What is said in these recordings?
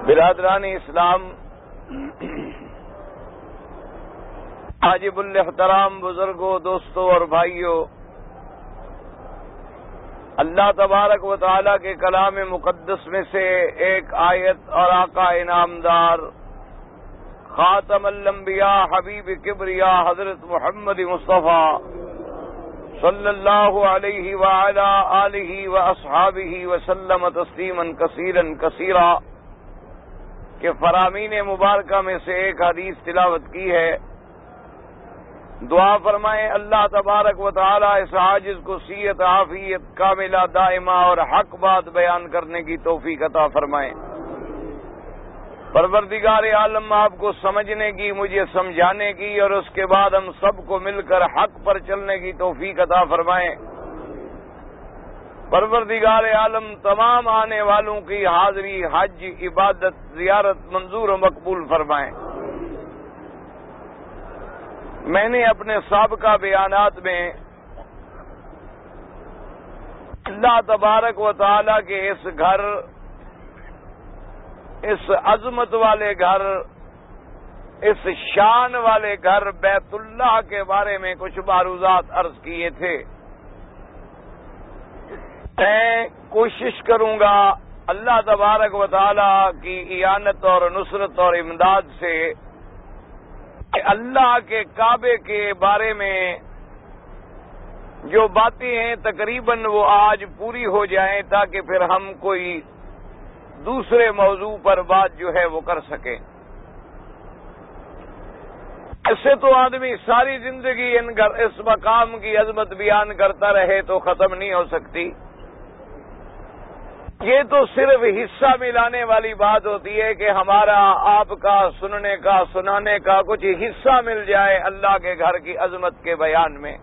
برادران اسلام، واجب الاحترام بزرگوں، دوستوں اور بھائیوں، اللہ تبارک و تعالی کے کلام مقدس میں سے ایک آیت اور آقا انعامدار خاتم الانبیاء حبیب کبریا حضرت محمد مصطفیٰ صلی اللہ علیہ وعلی آلہ واصحابہ وسلم تسلیما کثیرا کثیرا کہ فرامین مبارکہ میں سے ایک حدیث تلاوت کی ہے۔ دعا فرمائیں اللہ تبارک و تعالی اس عاجز کو صحت عافیت کاملہ دائمہ اور حق بات بیان کرنے کی توفیق عطا فرمائیں۔ پروردگار عالم آپ کو سمجھنے کی، مجھے سمجھانے کی اور اس کے بعد ہم سب کو مل کر حق پر چلنے کی توفیق عطا فرمائیں۔ پروردگار عالم تمام آنے والوں کی حاضری، حج، عبادت، زیارت منظور و مقبول فرمائیں۔ میں نے اپنے سابقہ بیانات میں اللہ تبارک و تعالی کے اس گھر، اس عظمت والے گھر، اس شان والے گھر بیت اللہ کے بارے میں کچھ معروضات عرض کیے تھے۔ میں کوشش کروں گا اللہ تبارک و تعالی کی اعانت اور نصرت اور امداد سے کہ اللہ کے کعبے کے بارے میں جو باتیں ہیں تقریباً وہ آج پوری ہو جائیں تاکہ پھر ہم کوئی دوسرے موضوع پر بات جو ہے وہ کر سکیں۔ ایسے تو آدمی ساری زندگی اس مقام کی عظمت بیان کرتا رہے تو ختم نہیں ہو سکتی۔ یہ تو صرف حصہ ملانے والی بات ہوتی ہے کہ ہمارا آپ کا سننے کا سنانے کا کچھ حصہ مل جائے اللہ کے گھر کی عظمت کے بیان میں۔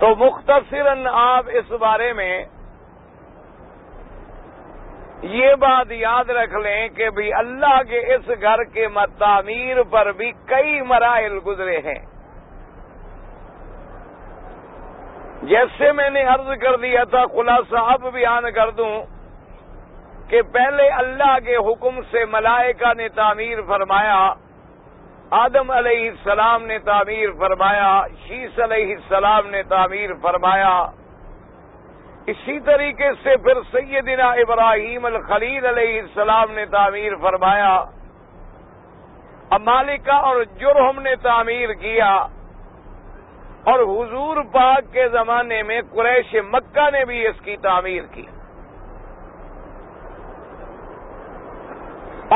تو مختصراً آپ اس بارے میں یہ بات یاد رکھ لیں کہ بھی اللہ کے اس گھر کے تعمیر پر بھی کئی مراحل گزرے ہیں۔ جیسے میں نے عرض کر دیا تھا، خلاصہ اب بیان کر دوں کہ پہلے اللہ کے حکم سے ملائکہ نے تعمیر فرمایا، آدم علیہ السلام نے تعمیر فرمایا، شیس علیہ السلام نے تعمیر فرمایا، اسی طریقے سے پھر سیدنا ابراہیم الخلیل علیہ السلام نے تعمیر فرمایا، امالکہ اور جرہم نے تعمیر کیا، اور حضور پاک کے زمانے میں قریش مکہ نے بھی اس کی تعمیر کی۔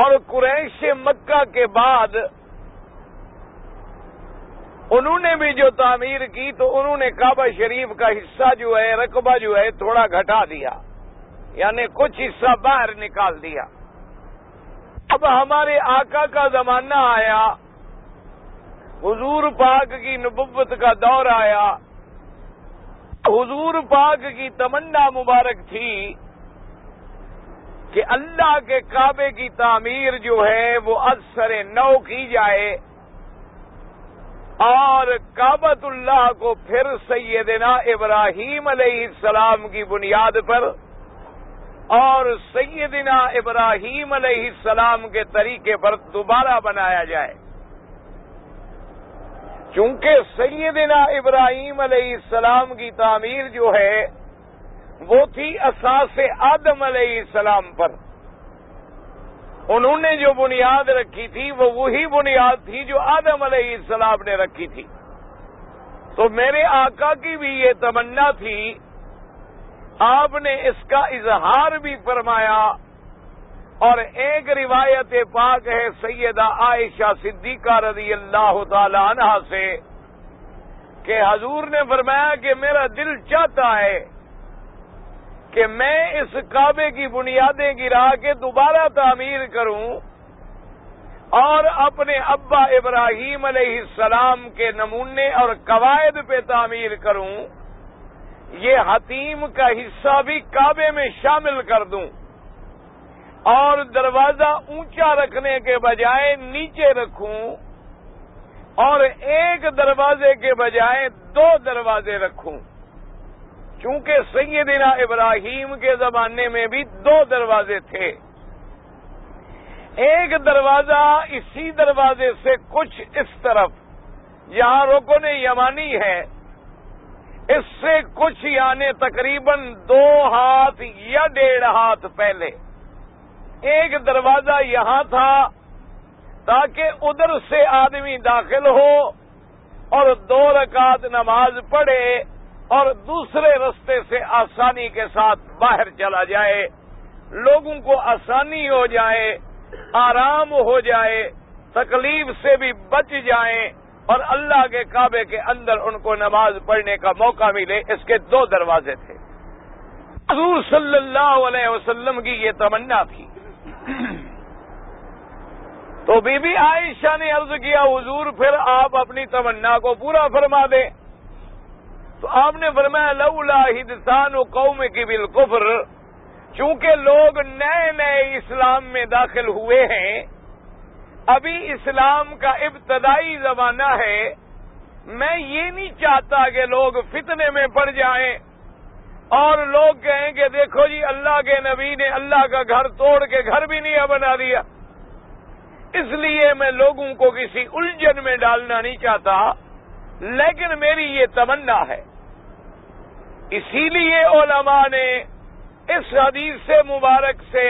اور قریش مکہ کے بعد انہوں نے بھی جو تعمیر کی تو انہوں نے کعبہ شریف کا حصہ جو ہے، رقبہ جو ہے تھوڑا گھٹا دیا، یعنی کچھ حصہ باہر نکال دیا۔ اب ہمارے آقا کا زمانہ آیا، حضور پاک کی نبوت کا دور آیا، حضور پاک کی تمنا مبارک تھی کہ اللہ کے کعبے کی تعمیر جو ہے وہ از سر نو کی جائے اور کعبۃ اللہ کو پھر سیدنا ابراہیم علیہ السلام کی بنیاد پر اور سیدنا ابراہیم علیہ السلام کے طریقے پر دوبارہ بنایا جائے۔ چونکہ سیدنا ابراہیم علیہ السلام کی تعمیر جو ہے وہ تھی اساس آدم علیہ السلام پر، انہوں نے جو بنیاد رکھی تھی وہ وہی بنیاد تھی جو آدم علیہ السلام نے رکھی تھی۔ تو میرے آقا کی بھی یہ تمنا تھی، آپ نے اس کا اظہار بھی فرمایا، اور ایک روایت پاک ہے سیدہ عائشہ صدیقہ رضی اللہ تعالی عنہ سے کہ حضور نے فرمایا کہ میرا دل چاہتا ہے کہ میں اس کعبے کی بنیادیں گرا کے دوبارہ تعمیر کروں اور اپنے ابا ابراہیم علیہ السلام کے نمونے اور قواعد پہ تعمیر کروں، یہ حتیم کا حصہ بھی کعبے میں شامل کر دوں اور دروازہ اونچا رکھنے کے بجائے نیچے رکھوں اور ایک دروازے کے بجائے دو دروازے رکھوں۔ چونکہ سیدنا ابراہیم کے زمانے میں بھی 2 دروازے تھے. ایک دروازہ اسی دروازے سے کچھ اس طرف جہاں رکن یمانی ہے، اس سے کچھ یعنی تقریباً 2 ہاتھ یا 1.5 ہاتھ پہلے ایک دروازہ یہاں تھا تاکہ ادھر سے آدمی داخل ہو اور 2 رکعت نماز پڑھے اور دوسرے رستے سے آسانی کے ساتھ باہر چلا جائے، لوگوں کو آسانی ہو جائے، آرام ہو جائے، تکلیف سے بھی بچ جائیں اور اللہ کے کعبے کے اندر ان کو نماز پڑھنے کا موقع ملے. اس کے 2 دروازے تھے. حضور صلی اللہ علیہ وسلم کی یہ تمنا تھی. تو بی بی عائشہ نے عرض کیا حضور پھر آپ اپنی تمنا کو پورا فرما دیں. تو آپ نے فرمایا لولا حدثان قومک بالکفر، چونکہ لوگ نئے نئے اسلام میں داخل ہوئے ہیں، ابھی اسلام کا ابتدائی زمانہ ہے، میں یہ نہیں چاہتا کہ لوگ فتنے میں پڑ جائیں اور لوگ کہیں کہ دیکھو جی اللہ کے نبی نے اللہ کا گھر توڑ کے گھر بھی نہیں بنا دیا. اس لیے میں لوگوں کو کسی الجھن میں ڈالنا نہیں چاہتا، لیکن میری یہ تمنا ہے. اسی لیے علماء نے اس حدیث سے مبارک سے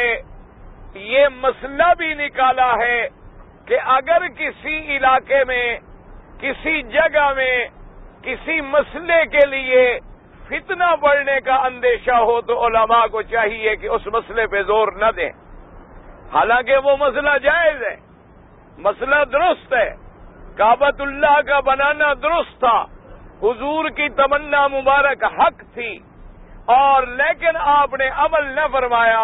یہ مسئلہ بھی نکالا ہے کہ اگر کسی علاقے میں، کسی جگہ میں، کسی مسئلے کے لیے فتنہ بڑھنے کا اندیشہ ہو تو علماء کو چاہیے کہ اس مسئلے پہ زور نہ دیں. حالانکہ وہ مسئلہ جائز ہے، مسئلہ درست ہے، کعبۃ اللہ کا بنانا درست تھا، حضور کی تمنا مبارک حق تھی، اور لیکن آپ نے عمل نہ فرمایا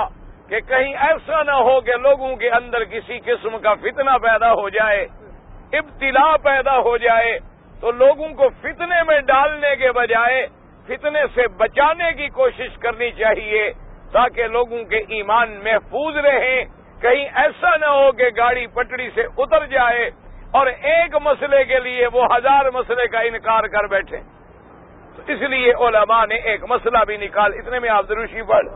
کہ کہیں ایسا نہ ہو کہ لوگوں کے اندر کسی قسم کا فتنہ پیدا ہو جائے، ابتلا پیدا ہو جائے. تو لوگوں کو فتنے میں ڈالنے کے بجائے فتنے سے بچانے کی کوشش کرنی چاہیے تاکہ لوگوں کے ایمان محفوظ رہیں. کہیں ایسا نہ ہو کہ گاڑی پٹڑی سے اتر جائے اور ایک مسئلے کے لیے وہ 1000 مسئلے کا انکار کر بیٹھے. تو اس لیے علماء نے ایک مسئلہ بھی نکال. اتنے میں آپ دروشی پڑھ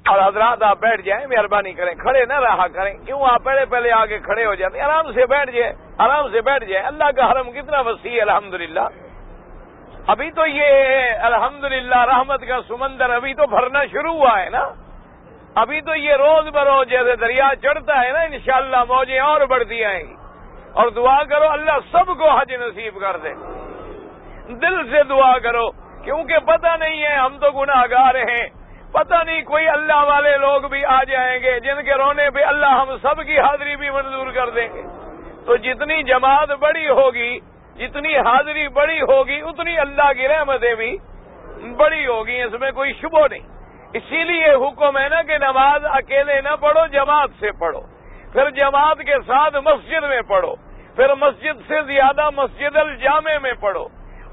اور حضرات آپ بیٹھ جائیں، مہربانی کریں، کھڑے نہ رہا کریں. کیوں آپ پہلے آگے کھڑے ہو جاتے ہیں؟ آرام سے بیٹھ جائیں، آرام سے بیٹھ جائیں. اللہ کا حرم کتنا وسیع ہے الحمدللہ. ابھی تو یہ الحمدللہ رحمت کا سمندر ابھی تو بھرنا شروع ہوا ہے نا. ابھی تو یہ روز بروز جیسے دریا چڑھتا ہے نا، انشاءاللہ موجیں اور بڑھتی آئیں گی. اور دعا کرو اللہ سب کو حج نصیب کر دے. دل سے دعا کرو، کیونکہ پتہ نہیں ہے، ہم تو گناہگار ہیں، پتہ نہیں کوئی اللہ والے لوگ بھی آ جائیں گے جن کے رونے پہ اللہ ہم سب کی حاضری بھی منظور کر دیں گے. تو جتنی جماعت بڑی ہوگی، جتنی حاضری بڑی ہوگی، اتنی اللہ کی رحمتیں بھی بڑی ہوگی، اس میں کوئی شبہ نہیں. اسی لیے حکم ہے نا کہ نماز اکیلے نہ پڑھو، جماعت سے پڑھو، پھر جماعت کے ساتھ مسجد میں پڑھو، پھر مسجد سے زیادہ مسجد الجامع میں پڑھو،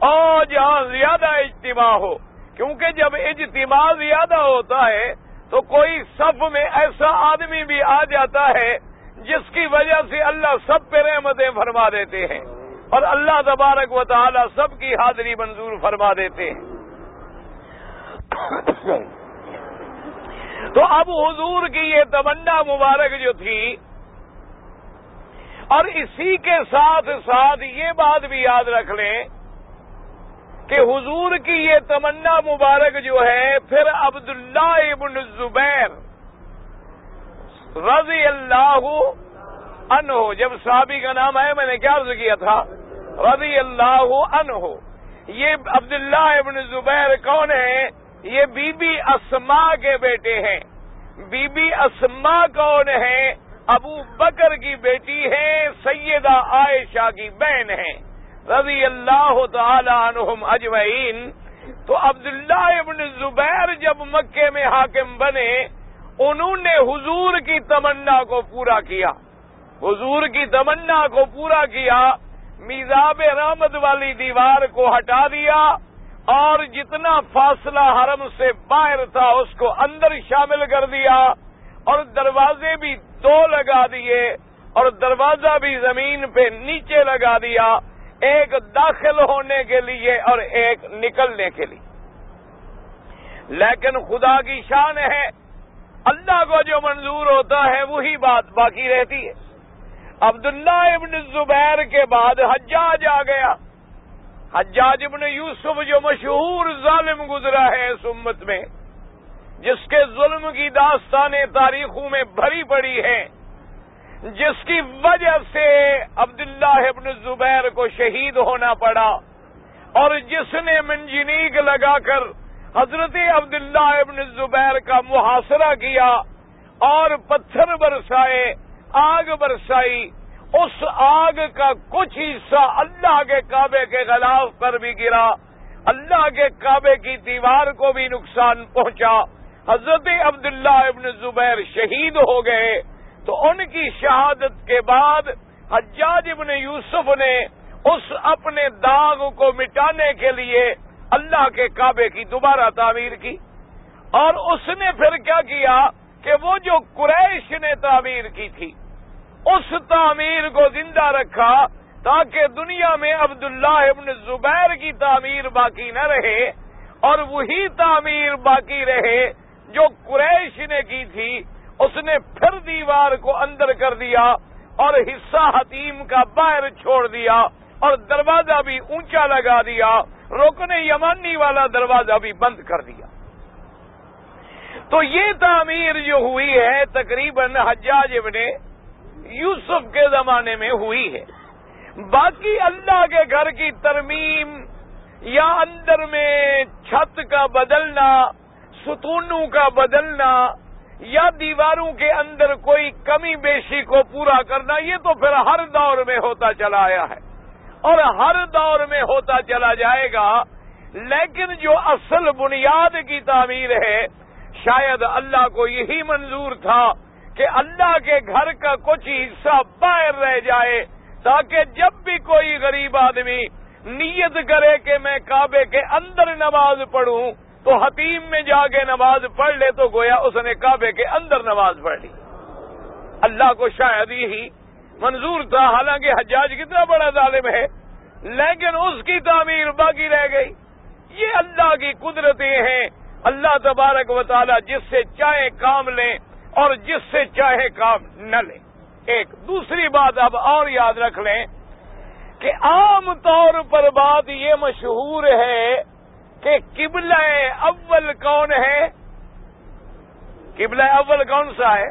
اور جہاں زیادہ اجتماع ہو. کیونکہ جب اجتماع زیادہ ہوتا ہے تو کوئی صف میں ایسا آدمی بھی آ جاتا ہے جس کی وجہ سے اللہ سب پہ رحمتیں فرما دیتے ہیں اور اللہ تبارک و تعالی سب کی حاضری منظور فرما دیتے ہیں. تو اب حضور کی یہ تمنا مبارک جو تھی، اور اسی کے ساتھ ساتھ یہ بات بھی یاد رکھ لیں کہ حضور کی یہ تمنا مبارک جو ہے، پھر عبداللہ ابن الزبیر رضی اللہ عنہ، جب صحابی کا نام ہے میں نے کیا عرض کیا تھا، رضی اللہ عنہ. یہ عبداللہ ابن الزبیر کون ہیں؟ یہ بی بی اسماء کے بیٹے ہیں. بی بی اسماء کون ہیں؟ ابو بکر کی بیٹی ہیں، سیدہ عائشہ کی بہن ہیں رضی اللہ تعالی عنہم اجمعین. تو عبداللہ ابن الزبیر جب مکے میں حاکم بنے، انہوں نے حضور کی تمنا کو پورا کیا، حضور کی تمنا کو پورا کیا. میزاب رحمت والی دیوار کو ہٹا دیا اور جتنا فاصلہ حرم سے باہر تھا اس کو اندر شامل کر دیا، اور دروازے بھی 2 لگا دیے اور دروازہ بھی زمین پہ نیچے لگا دیا. ایک داخل ہونے کے لیے اور ایک نکلنے کے لیے. لیکن خدا کی شان ہے، اللہ کو جو منظور ہوتا ہے وہی بات باقی رہتی ہے. عبداللہ ابن زبیر کے بعد حجاج آ گیا. حجاج ابن یوسف جو مشہور ظالم گزرا ہے اس امت میں، جس کے ظلم کی داستانیں تاریخوں میں بھری پڑی ہیں، جس کی وجہ سے عبداللہ ابن زبیر کو شہید ہونا پڑا، اور جس نے منجنیق لگا کر حضرت عبداللہ ابن زبیر کا محاصرہ کیا اور پتھر برسائے، آگ برسائی. اس آگ کا کچھ حصہ اللہ کے کعبے کے غلاف پر بھی گرا، اللہ کے کعبے کی دیوار کو بھی نقصان پہنچا. حضرت عبداللہ ابن زبیر شہید ہو گئے. تو ان کی شہادت کے بعد حجاج ابن یوسف نے اس اپنے داغ کو مٹانے کے لیے اللہ کے کعبے کی دوبارہ تعمیر کی. اور اس نے پھر کیا کیا کہ وہ جو قریش نے تعمیر کی تھی اس تعمیر کو زندہ رکھا، تاکہ دنیا میں عبداللہ ابن زبیر کی تعمیر باقی نہ رہے اور وہی تعمیر باقی رہے جو قریش نے کی تھی. اس نے پھر دیوار کو اندر کر دیا اور حصہ حتیم کا باہر چھوڑ دیا اور دروازہ بھی اونچا لگا دیا، رکن یمانی والا دروازہ بھی بند کر دیا. تو یہ تعمیر جو ہوئی ہے تقریباً حجاج ابن یوسف کے زمانے میں ہوئی ہے. باقی اللہ کے گھر کی ترمیم یا اندر میں چھت کا بدلنا، ستونوں کا بدلنا یا دیواروں کے اندر کوئی کمی بیشی کو پورا کرنا، یہ تو پھر ہر دور میں ہوتا چلا آیا ہے اور ہر دور میں ہوتا چلا جائے گا. لیکن جو اصل بنیاد کی تعمیر ہے، شاید اللہ کو یہی منظور تھا کہ اللہ کے گھر کا کچھ حصہ باہر رہ جائے، تاکہ جب بھی کوئی غریب آدمی نیت کرے کہ میں کعبے کے اندر نماز پڑھوں تو حتیم میں جا کے نماز پڑھ لے، تو گویا اس نے کعبے کے اندر نماز پڑھ لی. اللہ کو شاید یہی منظور تھا. حالانکہ حجاج کتنا بڑا ظالم ہے، لیکن اس کی تعمیر باقی رہ گئی. یہ اللہ کی قدرتیں ہیں. اللہ تبارک و تعالی جس سے چاہے کام لیں اور جس سے چاہے کام نہ لیں. ایک دوسری بات اب اور یاد رکھ لیں کہ عام طور پر بات یہ مشہور ہے کہ قبلہ اول کون ہے؟ قبلہ اول کون سا ہے؟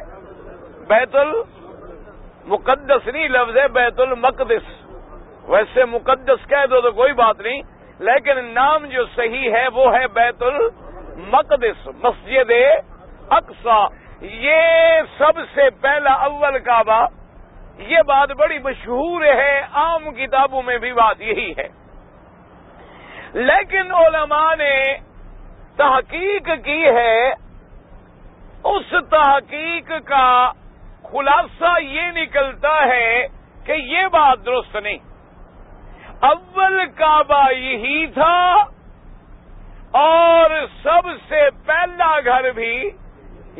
بیت المقدس نہیں، لفظ ہے بیت المقدس. ویسے مقدس کہہ دو تو کوئی بات نہیں، لیکن نام جو صحیح ہے وہ ہے بیت المقدس، مسجد اقصی. یہ سب سے پہلا اول کعبہ. یہ بات بڑی مشہور ہے، عام کتابوں میں بھی بات یہی ہے. لیکن علماء نے تحقیق کی ہے، اس تحقیق کا خلاصہ یہ نکلتا ہے کہ یہ بات درست نہیں. اول کعبہ یہی تھا اور سب سے پہلا گھر بھی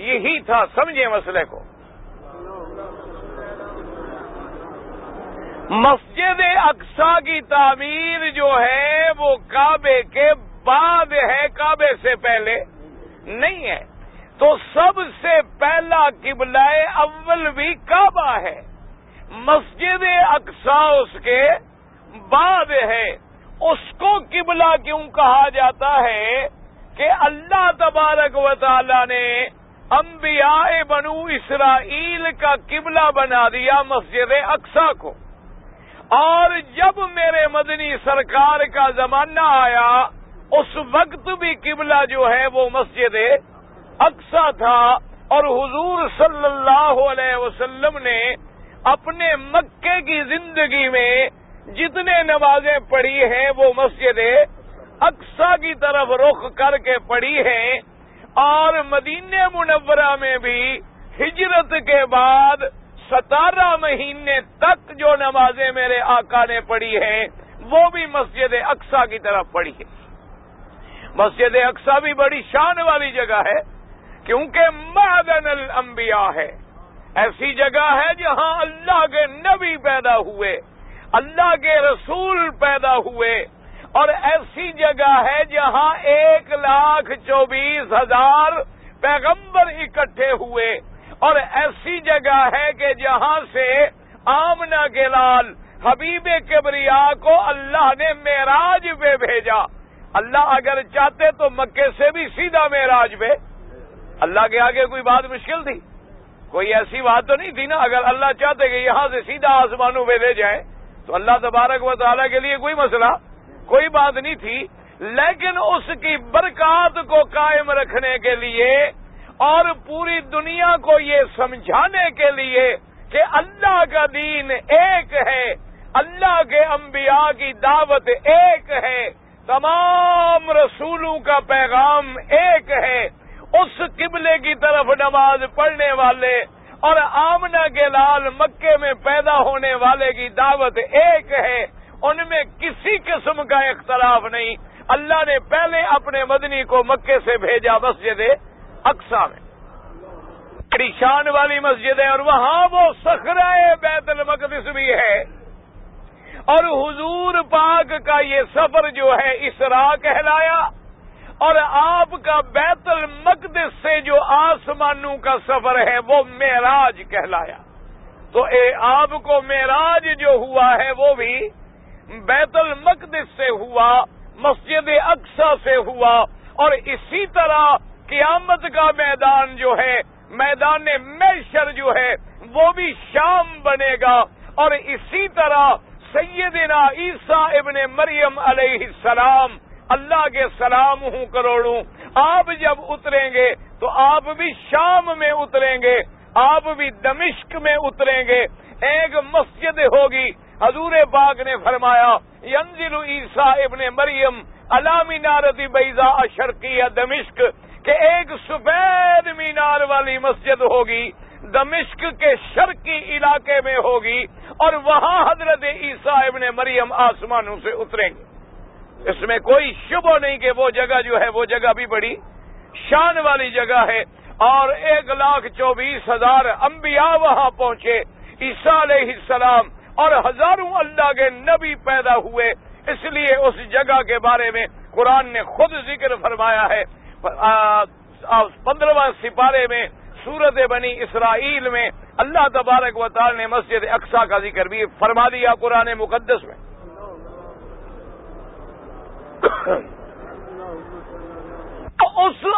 یہی تھا. سمجھے مسئلے کو. مسجد اقصی کی تعمیر جو ہے وہ کعبے کے بعد ہے، کعبے سے پہلے نہیں ہے. تو سب سے پہلا قبلہ اول بھی کعبہ ہے، مسجد اقصی اس کے بعد ہے. اس کو قبلہ کیوں کہا جاتا ہے کہ اللہ تبارک و تعالی نے انبیاء بنو اسرائیل کا قبلہ بنا دیا مسجد اقصی کو. اور جب میرے مدنی سرکار کا زمانہ آیا اس وقت بھی قبلہ جو ہے وہ مسجد اقصی تھا. اور حضور صلی اللہ علیہ وسلم نے اپنے مکے کی زندگی میں جتنے نمازیں پڑھی ہیں وہ مسجد اقصی کی طرف رخ کر کے پڑھی ہیں. اور مدینہ منورہ میں بھی ہجرت کے بعد 17 مہینے تک جو نمازیں میرے آقا نے پڑھی ہیں وہ بھی مسجد اقصی کی طرف پڑھی ہے. مسجد اقصی بھی بڑی شان والی جگہ ہے کیونکہ معدن الانبیاء ہے. ایسی جگہ ہے جہاں اللہ کے نبی پیدا ہوئے، اللہ کے رسول پیدا ہوئے، اور ایسی جگہ ہے جہاں 1,24,000 پیغمبر اکٹھے ہوئے، اور ایسی جگہ ہے کہ جہاں سے آمنہ کے لال حبیب کبریا کو اللہ نے معراج پہ بھیجا۔ اللہ اگر چاہتے تو مکے سے بھی سیدھا معراج پہ، اللہ کے آگے کوئی بات مشکل تھی؟ کوئی ایسی بات تو نہیں تھی نا۔ اگر اللہ چاہتے کہ یہاں سے سیدھا آسمانوں پہ لے جائیں تو اللہ تبارک و تعالیٰ کے لیے کوئی مسئلہ، کوئی بات نہیں تھی۔ لیکن اس کی برکات کو قائم رکھنے کے لیے اور پوری دنیا کو یہ سمجھانے کے لیے کہ اللہ کا دین ایک ہے، اللہ کے انبیاء کی دعوت ایک ہے، تمام رسولوں کا پیغام ایک ہے، اس قبلے کی طرف نماز پڑھنے والے اور آمنہ کے لال مکے میں پیدا ہونے والے کی دعوت ایک ہے، ان میں کسی قسم کا اختلاف نہیں۔ اللہ نے پہلے اپنے مدنی کو مکے سے بھیجا مسجد اقصی میں، بڑی شان والی مسجد ہے، اور وہاں وہ صخرہ بیت المقدس بھی ہے۔ اور حضور پاک کا یہ سفر جو ہے اسراء کہلایا، اور آپ کا بیت المقدس سے جو آسمانوں کا سفر ہے وہ معراج کہلایا۔ تو آپ کو معراج جو ہوا ہے وہ بھی بیت المقدس سے ہوا، مسجد اقصی سے ہوا، اور اسی طرح قیامت کا میدان جو ہے، میدان محشر جو ہے وہ بھی شام بنے گا، اور اسی طرح سیدنا عیسیٰ ابن مریم علیہ السلام، اللہ کے سلام ہوں کروڑوں، آپ جب اتریں گے تو آپ بھی شام میں اتریں گے، آپ بھی دمشق میں اتریں گے۔ ایک مسجد ہوگی، حضور پاک نے فرمایا ینزل عیسیٰ ابن مریم علی مینارۃ بیضاء شرقیہ دمشق، کہ ایک سفید مینار والی مسجد ہوگی، دمشق کے شرقی علاقے میں ہوگی، اور وہاں حضرت عیسیٰ ابن مریم آسمانوں سے اتریں گے۔ اس میں کوئی شبہ نہیں کہ وہ جگہ جو ہے وہ جگہ بھی بڑی شان والی جگہ ہے، اور 1,24,000 انبیاء وہاں پہنچے، عیسیٰ علیہ السلام، اور ہزاروں اللہ کے نبی پیدا ہوئے۔ اس لیے اس جگہ کے بارے میں قرآن نے خود ذکر فرمایا ہے 15واں سپارے میں سورت بنی اسرائیل میں اللہ تبارک و تعالی نے مسجد اقصی کا ذکر بھی فرما دیا قرآن مقدس میں۔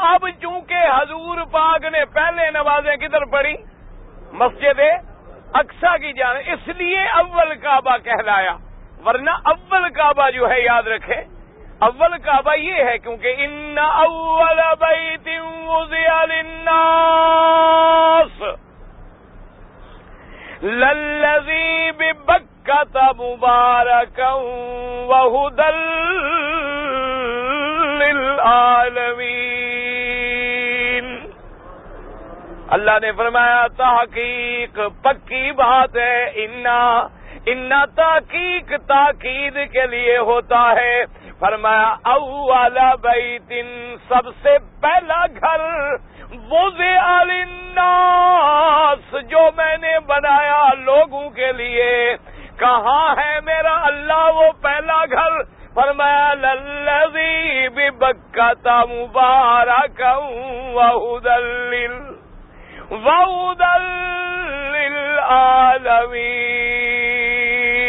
اب چونکہ حضور پاک نے پہلے نمازیں کدھر پڑھی؟ مسجد اقصی کی جانب، اس لیے اول کعبہ کہلایا، ورنہ اول کعبہ جو ہے یاد رکھیں، اول کعبہ یہ ہے کیونکہ ان اول بیت وضع للناس للذی ببکۃ مبارکا وہدی للعالمین۔ اللہ نے فرمایا تحقیق پکی بات ہے، ان تحقیق تاکید کے لیے ہوتا ہے۔ فرمایا اول بیت، سب سے پہلا گھر، وضع للناس، جو میں نے بنایا لوگوں کے لیے۔ کہاں ہے میرا اللہ وہ پہلا گھر؟ فرمایا للذی ببکۃ مبارکا وہدی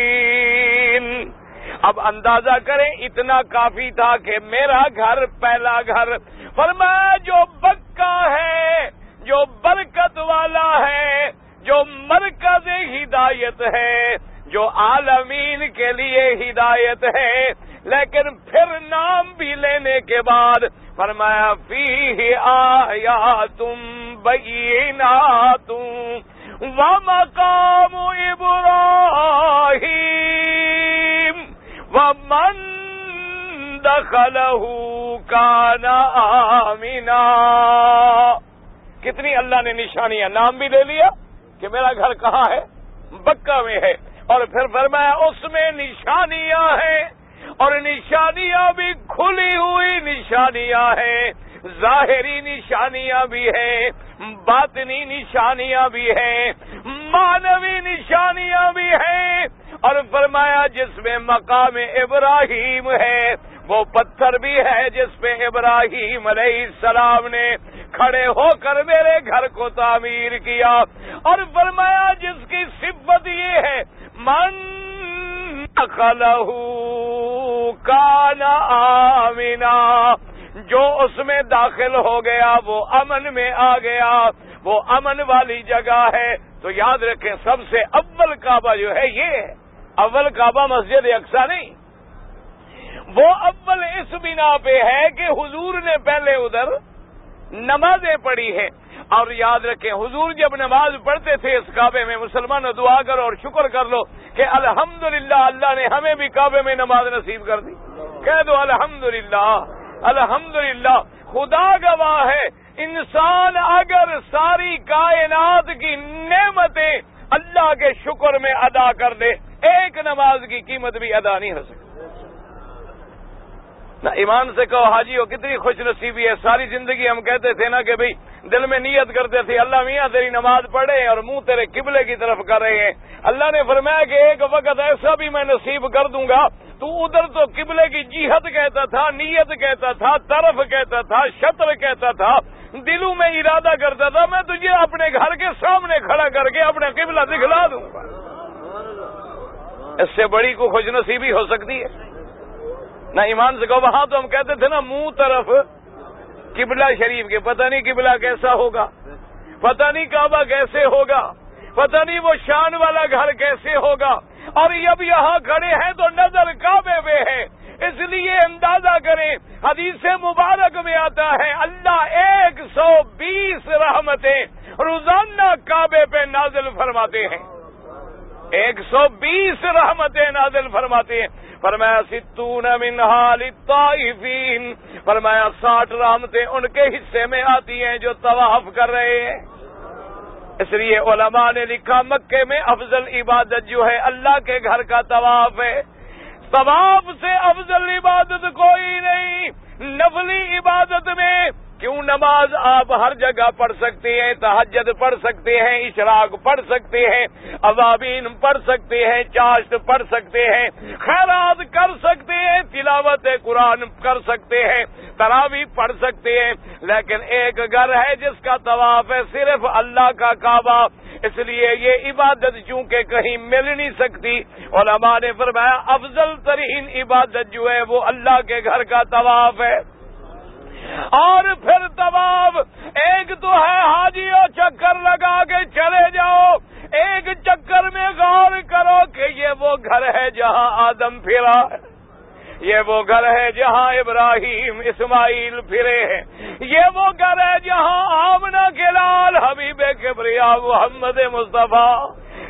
للعالمین۔ اب اندازہ کریں، اتنا کافی تھا کہ میرا گھر پہلا گھر۔ فرمایا جو بکا ہے، جو برکت والا ہے، جو مرکز ہدایت ہے، جو عالمین کے لیے ہدایت ہے، لیکن پھر نام بھی لینے کے بعد فرمایا فیہ آیات بینات ومقام ابراہیم ومن دخلہ کان آمنا۔ کتنی اللہ نے نشانیاں، نام بھی لے لیا کہ میرا گھر کہاں ہے، بکہ میں ہے، اور پھر فرمایا اس میں نشانیاں ہیں، اور نشانیاں بھی کھلی ہوئی نشانیاں ہیں، ظاہری نشانیاں بھی ہیں، باطنی نشانیاں بھی ہیں، معنوی نشانیاں بھی ہیں، اور فرمایا جس میں مقام ابراہیم ہے وہ پتھر بھی ہے جس پہ ابراہیم علیہ السلام نے کھڑے ہو کر میرے گھر کو تعمیر کیا، اور فرمایا جس کی صفت یہ ہے من دخلہ کان آمنا، جو اس میں داخل ہو گیا وہ امن میں آ گیا، وہ امن والی جگہ ہے۔ تو یاد رکھیں سب سے اول کعبہ جو ہے یہ ہے، اول کعبہ مسجد اقصی نہیں، وہ اول اس بنا پہ ہے کہ حضور نے پہلے ادھر نمازیں پڑھی ہیں۔ اور یاد رکھیں حضور جب نماز پڑھتے تھے اس کعبے میں، مسلمانوں دعا کرو اور شکر کر لو کہ الحمدللہ اللہ نے ہمیں بھی کعبے میں نماز نصیب کر دی، کہہ دو الحمدللہ الحمدللہ۔ خدا گواہ ہے انسان اگر ساری کائنات کی نعمتیں اللہ کے شکر میں ادا کر دے، ایک نماز کی قیمت بھی ادا نہیں ہو سکتی۔ نہ ایمان سے کہو حاجی ہو کتنی خوش نصیبی ہے، ساری زندگی ہم کہتے تھے نا کہ بھئی دل میں نیت کرتے تھے اللہ میاں تیری نماز پڑھے اور منہ تیرے قبلے کی طرف کر رہے ہیں، اللہ نے فرمایا کہ ایک وقت ایسا بھی میں نصیب کر دوں گا تو ادھر تو قبلے کی جہت کہتا تھا، نیت کہتا تھا، طرف کہتا تھا، شطر کہتا تھا، دلوں میں ارادہ کرتا تھا میں تجھے اپنے گھر کے سامنے کھڑا کر کے اپنا قبلہ دکھلا دوں گا۔ اس سے بڑی کو خوش نصیبی ہو سکتی ہے؟ نہ ایمان سے کہو وہاں تو ہم کہتے تھے نا منہ طرف قبلہ شریف کے، پتہ نہیں قبلہ کیسا ہوگا، پتہ نہیں کعبہ کیسے ہوگا، پتہ نہیں وہ شان والا گھر کیسے ہوگا، اور اب یہاں کھڑے ہیں تو نظر کعبے پہ ہے، اس لیے اندازہ کریں حدیث مبارک میں آتا ہے اللہ 120 رحمتیں روزانہ کعبے پہ نازل فرماتے ہیں، 120 رحمتیں نازل فرماتے ہیں۔ فرمایا 60 منہا للطائفین، فرمایا 60 رحمتیں ان کے حصے میں آتی ہیں جو طواف کر رہے ہیں۔ اس لیے علماء نے لکھا مکے میں افضل عبادت جو ہے اللہ کے گھر کا طواف ہے، طواف سے افضل عبادت کوئی نہیں۔ نفلی عبادت میں کیوں نماز آپ ہر جگہ پڑھ سکتے ہیں، تہجد پڑھ سکتے ہیں، اشراق پڑھ سکتے ہیں، اوابین پڑھ سکتے ہیں، چاشت پڑھ سکتے ہیں، خیرات کر سکتے ہیں، تلاوت قرآن کر سکتے ہیں، تراویح پڑھ سکتے ہیں، لیکن ایک گھر ہے جس کا طواف ہے صرف اللہ کا کعبہ، اس لیے یہ عبادت چونکہ کہیں مل نہیں سکتی، علماء نے فرمایا افضل ترین عبادت جو ہے وہ اللہ کے گھر کا طواف ہے۔ اور پھر طواف ایک تو ہے حاجیوں چکر لگا کے چلے جاؤ، ایک چکر میں غور کرو کہ یہ وہ گھر ہے جہاں آدم پھرا ہے، یہ وہ گھر ہے جہاں ابراہیم اسماعیل پھرے ہیں، یہ وہ گھر ہے جہاں آمنہ کے لال حبیب کبریا محمد مصطفیٰ،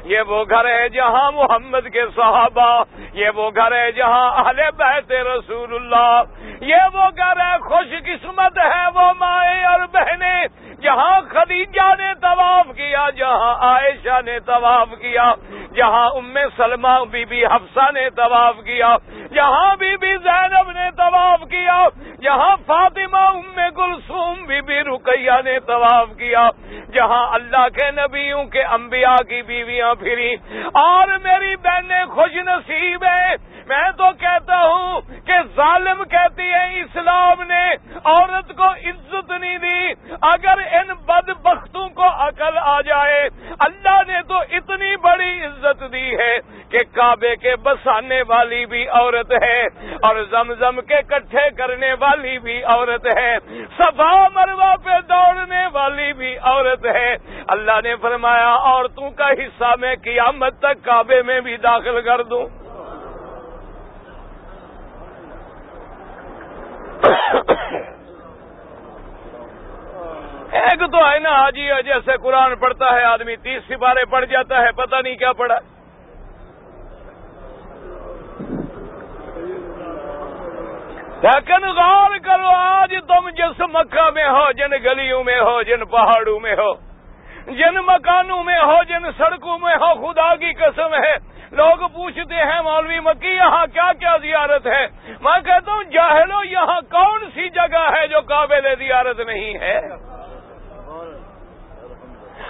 یہ وہ گھر ہے جہاں محمد کے صحابہ، یہ وہ گھر ہے جہاں اہل بیت رسول اللہ، یہ وہ گھر ہے خوش قسمت ہے وہ مائیں اور بہنیں جہاں خدیجہ نے طواف کیا، جہاں عائشہ نے طواف کیا، جہاں ام سلمہ بی بی حفصہ نے طواف کیا، جہاں بی بی زینب نے طواف کیا، جہاں فاطمہ ام کلثوم بی بی رقیہ نے طواف کیا، جہاں اللہ کے نبیوں کے انبیاء کی بیویاں پھری۔ اور میری بہنیں خوش نصیب ہیں، میں تو کہتا ہوں کہ ظالم کہتی ہے اسلام نے عورت کو عزت نہیں دی، اگر ان بدبختوں کو عقل آ جائے، اللہ نے تو اتنی بڑی عزت دی ہے کہ کعبے کے بسانے والی بھی عورت ہے اور زمزم کے کٹھے کرنے والی بھی عورت ہے، صفا مروہ پہ دوڑنے والی بھی عورت ہے۔ اللہ نے فرمایا عورتوں کا حصہ میں قیامت تک کعبے میں بھی داخل کر دوں۔ ایک تو ہے نا حاجی جیسے قرآن پڑھتا ہے آدمی 30 سپارے پڑھ جاتا ہے، پتہ نہیں کیا پڑھا، لیکن غور کرو آج تم جس مکہ میں ہو، جن گلیوں میں ہو، جن پہاڑوں میں ہو، جن مکانوں میں ہو، جن سڑکوں میں ہو، خدا کی قسم ہے لوگ پوچھتے ہیں مولوی مکی یہاں کیا کیا زیارت ہے، میں کہتا ہوں جاہلو یہاں کون سی جگہ ہے جو قابل زیارت نہیں ہے؟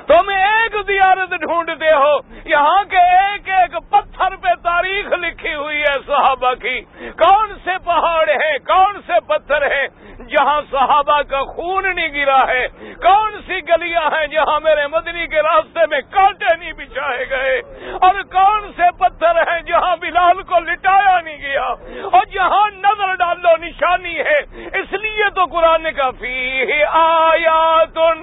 تم ایک زیارت ڈھونڈتے ہو، یہاں کے ایک ایک پتھر پہ تاریخ لکھی ہوئی ہے صحابہ کی. کون سے پہاڑ ہیں، کون سے پتھر ہیں جہاں صحابہ کا خون نہیں گرا ہے؟ کون سی گلیاں ہیں جہاں میرے مدنی کے راستے میں کانٹے نہیں بچھائے گئے؟ اور کون سے پتھر ہیں جہاں بلال کو لٹایا نہیں گیا؟ اور جہاں نظر ڈالو نشانی ہے. اس لیے تو قرآن نے کہا فیہ آیاتم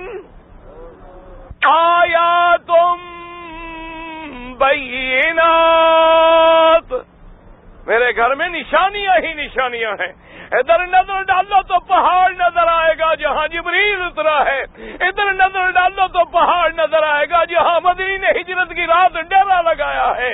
بینات، میرے گھر میں نشانیاں ہی نشانیاں ہیں. ادھر نظر ڈالو تو پہاڑ نظر آئے گا جہاں جبریل اترا ہے، ادھر نظر ڈالو تو پہاڑ نظر آئے گا جہاں مدنی نے ہجرت کی رات ڈیرا لگایا ہے.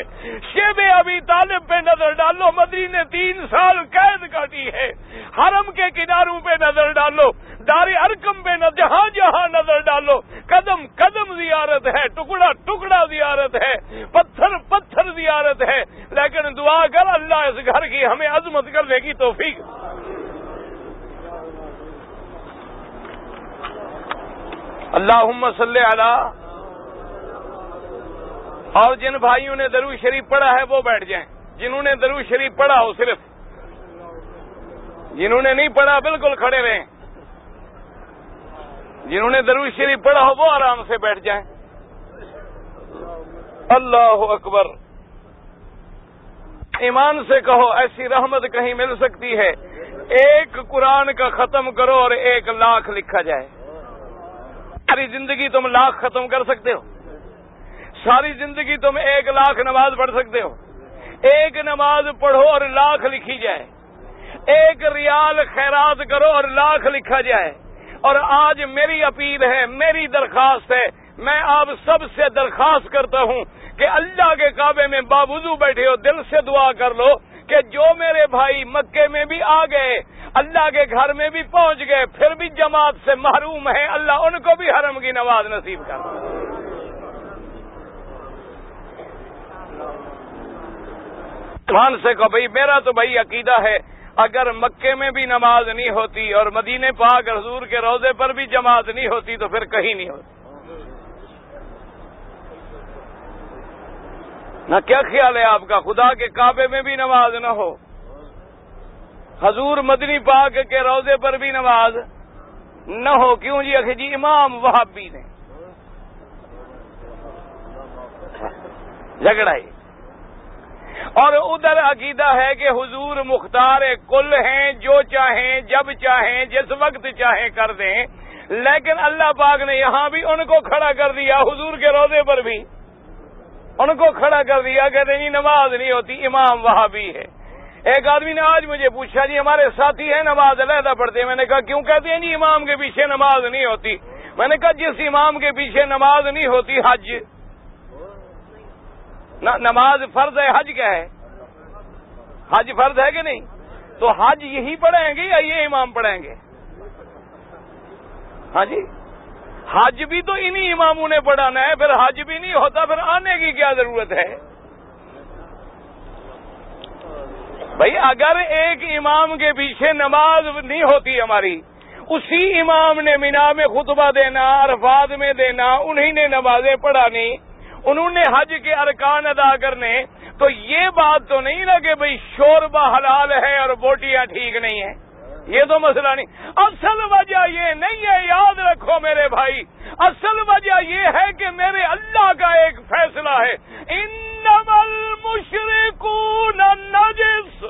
شیب ابی طالب پہ نظر ڈالو، مدنی نے 3 سال قید کاٹی ہے. حرم کے کناروں پہ نظر ڈالو، دار ارقم پہ جہاں جہاں نظر ڈالو، قدم قدم زیارت ہے، ٹکڑا ٹکڑا زیارت ہے، پتھر پتھر زیارت ہے. لیکن دعا کر اللہ اس گھر کی ہمیں عظمت کرنے کی توفیق. اللہم صلی علی. اور جن بھائیوں نے درود شریف پڑھا ہے وہ بیٹھ جائیں. جنہوں نے درود شریف پڑھا ہو صرف، جنہوں نے نہیں پڑھا بالکل کھڑے رہیں. جنہوں نے درود شریف پڑھا ہو وہ آرام سے بیٹھ جائیں. اللہ اکبر. ایمان سے کہو ایسی رحمت کہیں مل سکتی ہے؟ ایک قرآن کا ختم کرو اور 1 لاکھ لکھا جائے. ساری زندگی تم لاکھ ختم کر سکتے ہو؟ ساری زندگی تم 1 لاکھ نماز پڑھ سکتے ہو؟ 1 نماز پڑھو اور لاکھ لکھی جائے. 1 ریال خیرات کرو اور لاکھ لکھا جائے. اور آج میری اپیل ہے، میری درخواست ہے، میں آپ سب سے درخواست کرتا ہوں کہ اللہ کے کعبے میں باوضو بیٹھے ہو، دل سے دعا کر لو کہ جو میرے بھائی مکے میں بھی آ گئے، اللہ کے گھر میں بھی پہنچ گئے، پھر بھی جماعت سے محروم ہیں، اللہ ان کو بھی حرم کی نماز نصیب کر. ایمان سے کہو بھائی میرا تو بھائی عقیدہ ہے اگر مکے میں بھی نماز نہیں ہوتی اور مدینے پاک حضور کے روضے پر بھی جماعت نہیں ہوتی تو پھر کہیں نہیں ہوتی. نہ کیا خیال ہے آپ کا خدا کے کعبے میں بھی نماز نہ ہو، حضور مدنی پاک کے روضے پر بھی نماز نہ ہو؟ کیوں جی؟ اخی جی امام وہابی نے جھگڑا ہی. اور ادھر عقیدہ ہے کہ حضور مختار کل ہیں، جو چاہیں جب چاہیں جس وقت چاہیں کر دیں. لیکن اللہ پاک نے یہاں بھی ان کو کھڑا کر دیا، حضور کے روضے پر بھی ان کو کھڑا کر دیا، کہتے ہیں نماز نہیں ہوتی، امام وہابی ہے. ایک آدمی نے آج مجھے پوچھا جی ہمارے ساتھی ہیں نماز علیحدہ پڑھتے ہیں. میں نے کہا کیوں؟ کہتے ہیں جی امام کے پیچھے نماز نہیں ہوتی. میں نے کہا جس امام کے پیچھے نماز نہیں ہوتی حج نماز فرض ہے، حج کیا ہے؟ حج فرض ہے کہ نہیں؟ تو حج یہی پڑھیں گے یا یہ امام پڑھیں گے؟ ہاں جی، حج بھی تو انہی اماموں نے پڑھانا ہے. پھر حج بھی نہیں ہوتا پھر آنے کی کیا ضرورت ہے؟ بھائی اگر ایک امام کے پیچھے نماز نہیں ہوتی ہماری، اسی امام نے مینا میں خطبہ دینا، عرفات میں دینا، انہی نے نمازیں پڑھانی، انہوں نے حج کے ارکان ادا کرنے، تو یہ بات تو نہیں نا کہ بھئی شوربہ حلال ہے اور بوٹیاں ٹھیک نہیں ہیں. یہ تو مسئلہ نہیں. اصل وجہ یہ نہیں ہے، یاد رکھو میرے بھائی، اصل وجہ یہ ہے کہ میرے اللہ کا ایک فیصلہ ہے، انما المشرکون نجس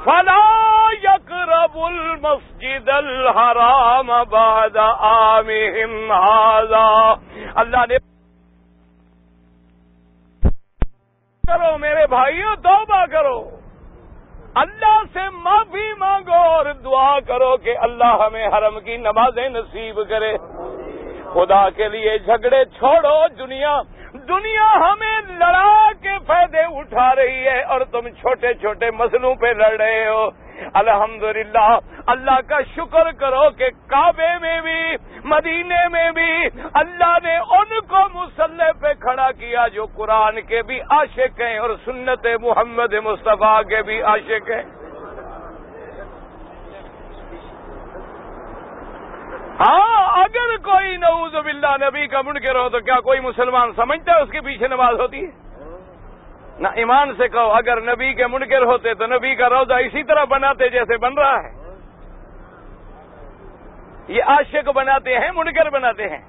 فلا يقربوا المسجد الحرام بعد عامهم هذا. اللہ نے کرو میرے بھائیو، توبہ کرو، اللہ سے معافی مانگو اور دعا کرو کہ اللہ ہمیں حرم کی نمازیں نصیب کرے. خدا کے لیے جھگڑے چھوڑو. دنیا ہمیں لڑا کے فائدے اٹھا رہی ہے اور تم چھوٹے چھوٹے مسئلوں پہ لڑ رہے ہو. الحمدللہ اللہ کا شکر کرو کہ کعبے میں بھی مدینے میں بھی اللہ نے ان کو مصلی پہ کھڑا کیا جو قرآن کے بھی عاشق ہیں اور سنت محمد مصطفیٰ کے بھی عاشق ہیں. ہاں اگر کوئی نعوذ باللہ نبی کا منکر ہو تو کیا کوئی مسلمان سمجھتا ہے اس کے پیچھے نماز ہوتی ہے؟ نہ ایمان سے کہو اگر نبی کے منکر ہوتے تو نبی کا روضہ اسی طرح بناتے جیسے بن رہا ہے. یہ عاشق بناتے ہیں منکر بناتے ہیں.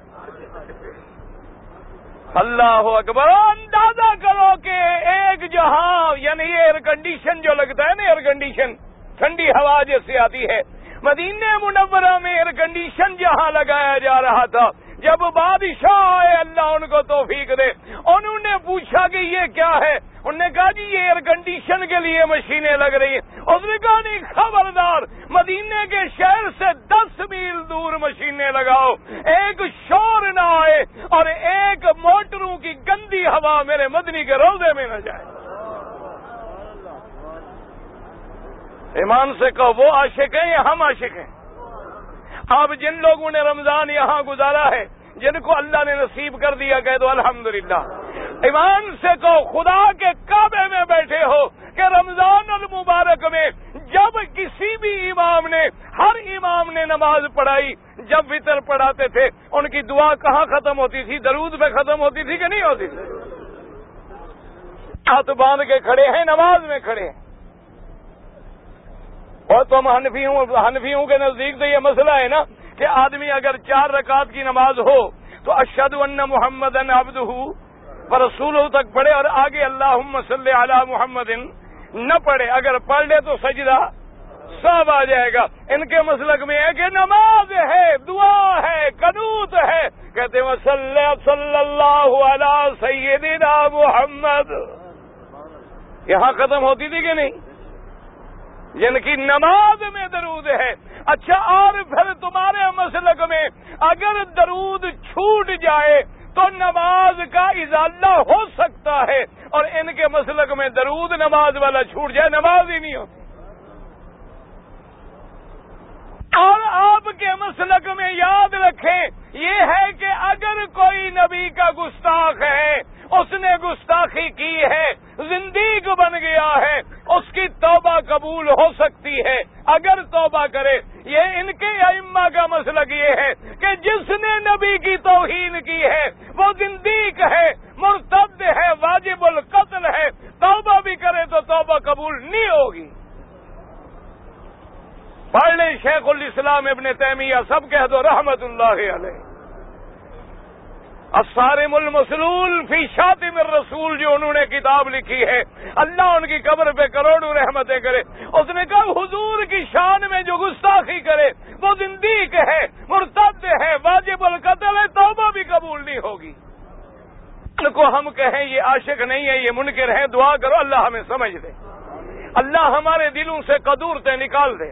اللہ اکبر. اندازہ کرو کہ ایک جہاں یعنی ایئر کنڈیشن جو لگتا ہے نا ایئر کنڈیشن ٹھنڈی ہوا جیسے آتی ہے مدینہ منورہ میں ایئر کنڈیشن جہاں لگایا جا رہا تھا جب بادشاہ آئے اللہ ان کو توفیق دے انہوں نے پوچھا کہ یہ کیا ہے انہوں نے کہا جی یہ ایئر کنڈیشن کے لیے مشینیں لگ رہی ہیں. اس نے کہا نہیں خبردار مدینے کے شہر سے 10 میل دور مشینیں لگاؤ ایک شور نہ آئے اور ایک موٹروں کی گندی ہوا میرے مدنی کے روضے میں نہ جائے. ایمان سے کہو وہ عاشق ہیں یا ہم عاشق ہیں؟ اب جن لوگوں نے رمضان یہاں گزارا ہے جن کو اللہ نے نصیب کر دیا کہہ دو الحمدللہ. ایمان سے کہو خدا کے کعبے میں بیٹھے ہو کہ رمضان المبارک میں جب کسی بھی امام نے ہر امام نے نماز پڑھائی جب وتر پڑھاتے تھے ان کی دعا کہاں ختم ہوتی تھی؟ درود پہ ختم ہوتی تھی کہ نہیں ہوتی تھی؟ ہاتھ باندھ کے کھڑے ہیں نماز میں کھڑے ہیں. اور تم حنفیوں کے نزدیک تو یہ مسئلہ ہے نا کہ آدمی اگر 4 رکعت کی نماز ہو تو اشہد ان محمدن عبدہ ورسولہ تک پڑھے اور آگے اللہم صلی علی محمد نہ پڑھے. اگر پڑھ لے تو سجدہ سب آ جائے گا. ان کے مسلک میں ہے کہ نماز ہے دعا ہے قنوت ہے کہتے ہیں صلی اللہ علی سیدنا محمد. یہاں ختم ہوتی تھی کہ نہیں؟ جن کی نماز میں درود ہے. اچھا اور پھر تمہارے مسلک میں اگر درود چھوٹ جائے تو نماز کا ازالہ ہو سکتا ہے اور ان کے مسلک میں درود نماز والا چھوٹ جائے نماز ہی نہیں ہوتی. اور آپ کے مسلک میں یاد رکھیں یہ ہے کہ اگر کوئی نبی کا گستاخ ہے اس نے گستاخی کی ہے زندیق بن گیا ہے اس کی توبہ قبول ہو سکتی ہے اگر توبہ کرے. یہ ان کے ائمہ کا مسلک یہ ہے کہ جس نے نبی کی توہین کی ہے وہ زندیق ہے مرتد ہے واجب القتل ہے توبہ بھی کرے تو توبہ قبول نہیں ہوگی. پڑھ لیں شیخ الاسلام ابن تیمیہ سب کہہ دو رحمت اللہ علیہ. الصارم المسلول فی شاتم الرسول جو انہوں نے کتاب لکھی ہے اللہ ان کی قبر پہ کروڑوں رحمتیں کرے. اس نے کہا حضور کی شان میں جو گستاخی کرے وہ زندیق ہے مرتد ہے واجب القتل ہے توبہ بھی قبول نہیں ہوگی. ان کو ہم کہیں یہ عاشق نہیں ہے یہ منکر ہیں دعا کرو اللہ ہمیں سمجھ دے اللہ ہمارے دلوں سے قدورتیں نکال دے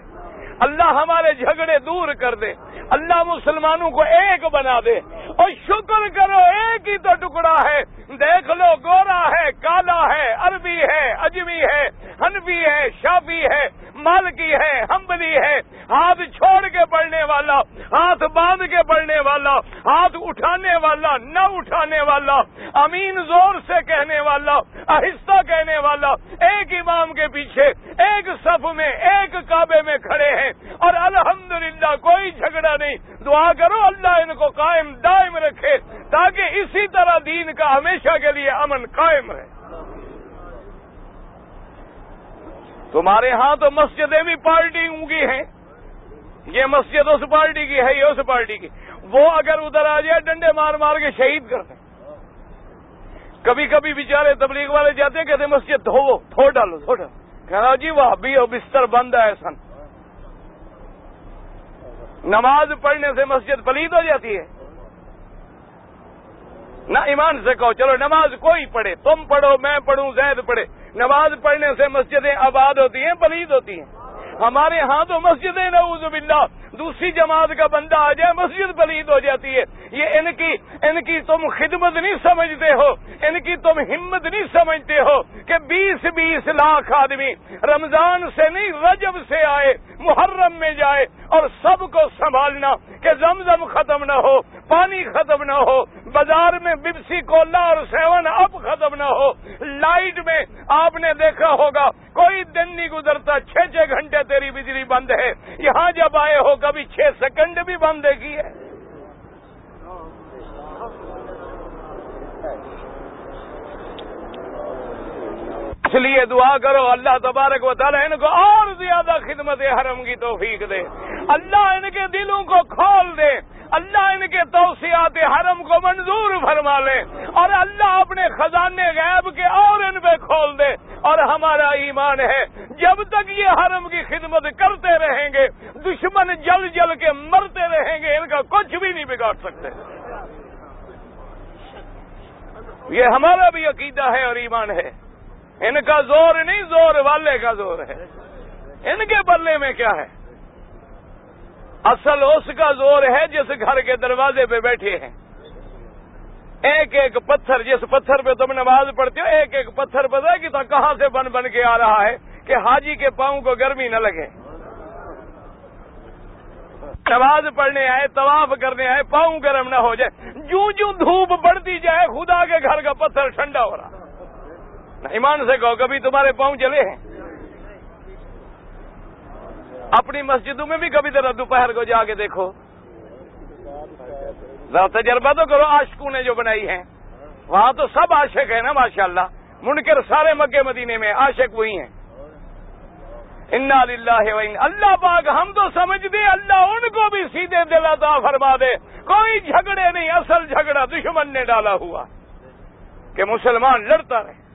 اللہ ہمارے جھگڑے دور کر دے اللہ مسلمانوں کو ایک بنا دے. اور شکر کرو ایک ہی تو ٹکڑا ہے دیکھ لو گورا ہے کالا ہے عربی ہے اجمی ہے حنفی ہے شافعی ہے مالکی ہے حنبلی ہے ہاتھ چھوڑ کے پڑھنے والا ہاتھ باندھ کے پڑھنے والا ہاتھ اٹھانے والا نہ اٹھانے والا امین زور سے کہنے والا آہستہ کہنے والا ایک امام کے پیچھے ایک صف میں ایک کعبے میں کھڑے ہیں اور الحمدللہ کوئی جھگڑا نہیں. دعا کرو اللہ ان کو قائم دائم رکھے تاکہ اسی طرح دین کا ہمیشہ کے لیے امن قائم رہے. تمہارے ہاں تو مسجدیں بھی پارٹیوں کی ہیں یہ مسجد اس پارٹی کی ہے یہ اس پارٹی کی. وہ اگر ادھر آ جائے ڈنڈے مار مار کے شہید کرتے ہیں. کبھی کبھی بیچارے تبلیغ والے جاتے ہیں کہتے مسجد دھو ڈالو کہنا جی وہ ابھی بستر بند ہے سن. نماز پڑھنے سے مسجد پلید ہو جاتی ہے؟ نہ ایمان سے کہو چلو نماز کوئی پڑھے تم پڑھو میں پڑھوں زید پڑھے نماز پڑھنے سے مسجدیں آباد ہوتی ہیں پلید ہوتی ہیں؟ ہمارے ہاں تو مسجدیں نعوذ باللہ دوسری جماعت کا بندہ آ جائے مسجد پلید ہو جاتی ہے. یہ ان کی تم خدمت نہیں سمجھتے ہو ان کی تم ہمت نہیں سمجھتے ہو کہ 20 لاکھ آدمی رمضان سے نہیں رجب سے آئے محرم میں جائے اور سب کو سنبھالنا کہ زمزم ختم نہ ہو پانی ختم نہ ہو بازار میں بپسی کولا اور 7 اپ ختم نہ ہو لائٹ میں آپ نے دیکھا ہوگا کوئی دن نہیں گزرتا 6 گھنٹے تیری بجلی بند ہے. یہاں جب آئے ہو کبھی 6 سیکنڈ بھی بند کی ہے؟ لیے دعا کرو اللہ تبارک و تعالی ان کو اور زیادہ خدمت حرم کی توفیق دے، اللہ ان کے دلوں کو کھول دے، اللہ ان کے توسیعات حرم کو منظور فرما لے، اور اللہ اپنے خزانے غیب کے اور ان پہ کھول دے۔ اور ہمارا ایمان ہے جب تک یہ حرم کی خدمت کرتے رہیں گے، دشمن جل جل کے مرتے رہیں گے، ان کا کچھ بھی نہیں بگاڑ سکتے۔ یہ ہمارا بھی عقیدہ ہے اور ایمان ہے۔ ان کا زور نہیں، زور والے کا زور ہے۔ ان کے بلے میں کیا ہے؟ اصل اس کا زور ہے جس گھر کے دروازے پہ بیٹھے ہیں۔ ایک ایک پتھر، جس پتھر پہ تم نماز پڑھتے ہو، ایک ایک پتھر پتہ ہے کہ کہاں سے بن بن کے آ رہا ہے کہ حاجی کے پاؤں کو گرمی نہ لگے۔ نماز پڑھنے آئے، طواف کرنے آئے، پاؤں گرم نہ ہو جائے۔ جوں جوں دھوپ بڑھتی جائے خدا کے گھر کا پتھر ٹھنڈا ہو رہا۔ ایمان سے کہو کبھی تمہارے پاؤں جلے ہیں؟ اپنی مسجدوں میں بھی کبھی ذرا دوپہر کو جا کے دیکھو، ذرا تجربہ تو کرو۔ عاشقوں نے جو بنائی ہیں وہاں تو سب عاشق ہیں نا ماشاءاللہ، منکر سارے مکے مدینے میں، عاشق وہی ہیں۔ انا للہ و انا، اللہ پاک ہم تو سمجھتے اللہ ان کو بھی سیدھے دل عطا فرما دے۔ کوئی جھگڑے نہیں، اصل جھگڑا دشمن نے ڈالا ہوا کہ مسلمان لڑتا رہے،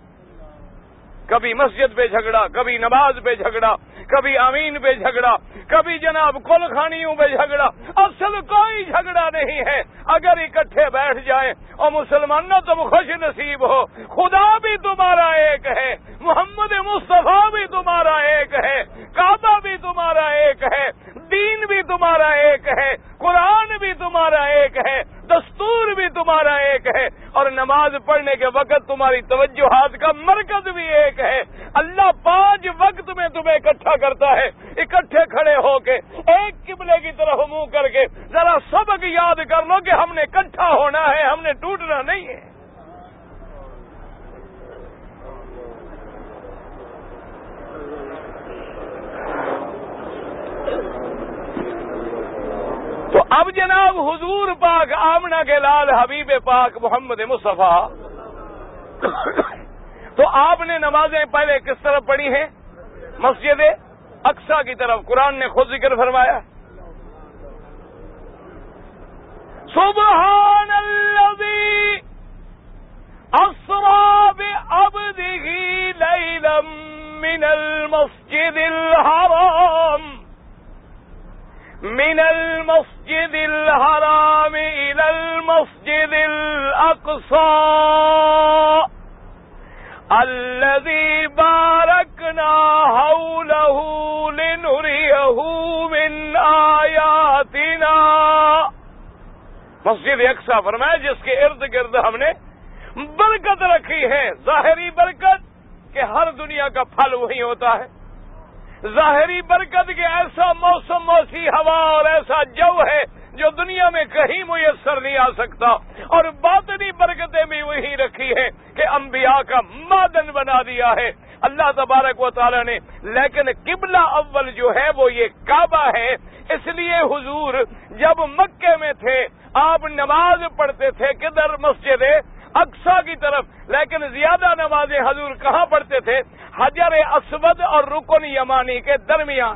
کبھی مسجد پہ جھگڑا، کبھی نماز پہ جھگڑا، کبھی آمین پہ جھگڑا، کبھی جناب کل خانیوں پہ جھگڑا۔ اصل کوئی جھگڑا نہیں ہے اگر اکٹھے بیٹھ جائیں۔ اور مسلمانوں تم خوش نصیب ہو، خدا بھی تمہارا ایک ہے، محمد مصطفیٰ بھی تمہارا ایک ہے، کعبہ بھی تمہارا ایک ہے، دین بھی تمہارا ایک ہے، قرآن بھی تمہارا ایک ہے، دستور بھی تمہارا ایک ہے، اور نماز پڑھنے کے وقت تمہاری توجہات کا مرکز بھی ایک ہے۔ اللہ 5 وقت میں تمہیں اکٹھا کرتا ہے۔ اکٹھے کھڑے ہو کے ایک قبلے کی طرف منہ کر کے ذرا سبق یاد کر لو کہ ہم نے اکٹھا ہونا ہے، ہم نے ٹوٹنا نہیں ہے۔ تو اب جناب حضور پاک آمنہ کے لال حبیب پاک محمد مصطفیٰ، تو آپ نے نمازیں پہلے کس طرف پڑھی ہیں؟ مسجد اقصی کی طرف۔ قرآن نے خود ذکر فرمایا، سبحان الذی اسری بعبدہ لیلا من المسجد الحرام الى المسجد الاقصى الذي باركنا حوله لنريه من آياتنا۔ مسجد اقصی فرمایا جس کے ارد گرد ہم نے برکت رکھی ہے، ظاہری برکت کہ ہر دنیا کا پھل وہی ہوتا ہے، ظاہری برکت کہ ایسا موسم، موسی ہوا اور ایسا جو ہے جو دنیا میں کہیں میسر نہیں آ سکتا، اور باطنی برکتیں بھی وہی رکھی ہیں کہ انبیاء کا معدن بنا دیا ہے اللہ تبارک و تعالی نے۔ لیکن قبلہ اول جو ہے وہ یہ کعبہ ہے، اس لیے حضور جب مکے میں تھے آپ نماز پڑھتے تھے کدھر؟ مسجد اقصی کی طرف، لیکن زیادہ نمازیں حضور کہاں پڑھتے تھے؟ حجر اسود اور رکن یمانی کے درمیان۔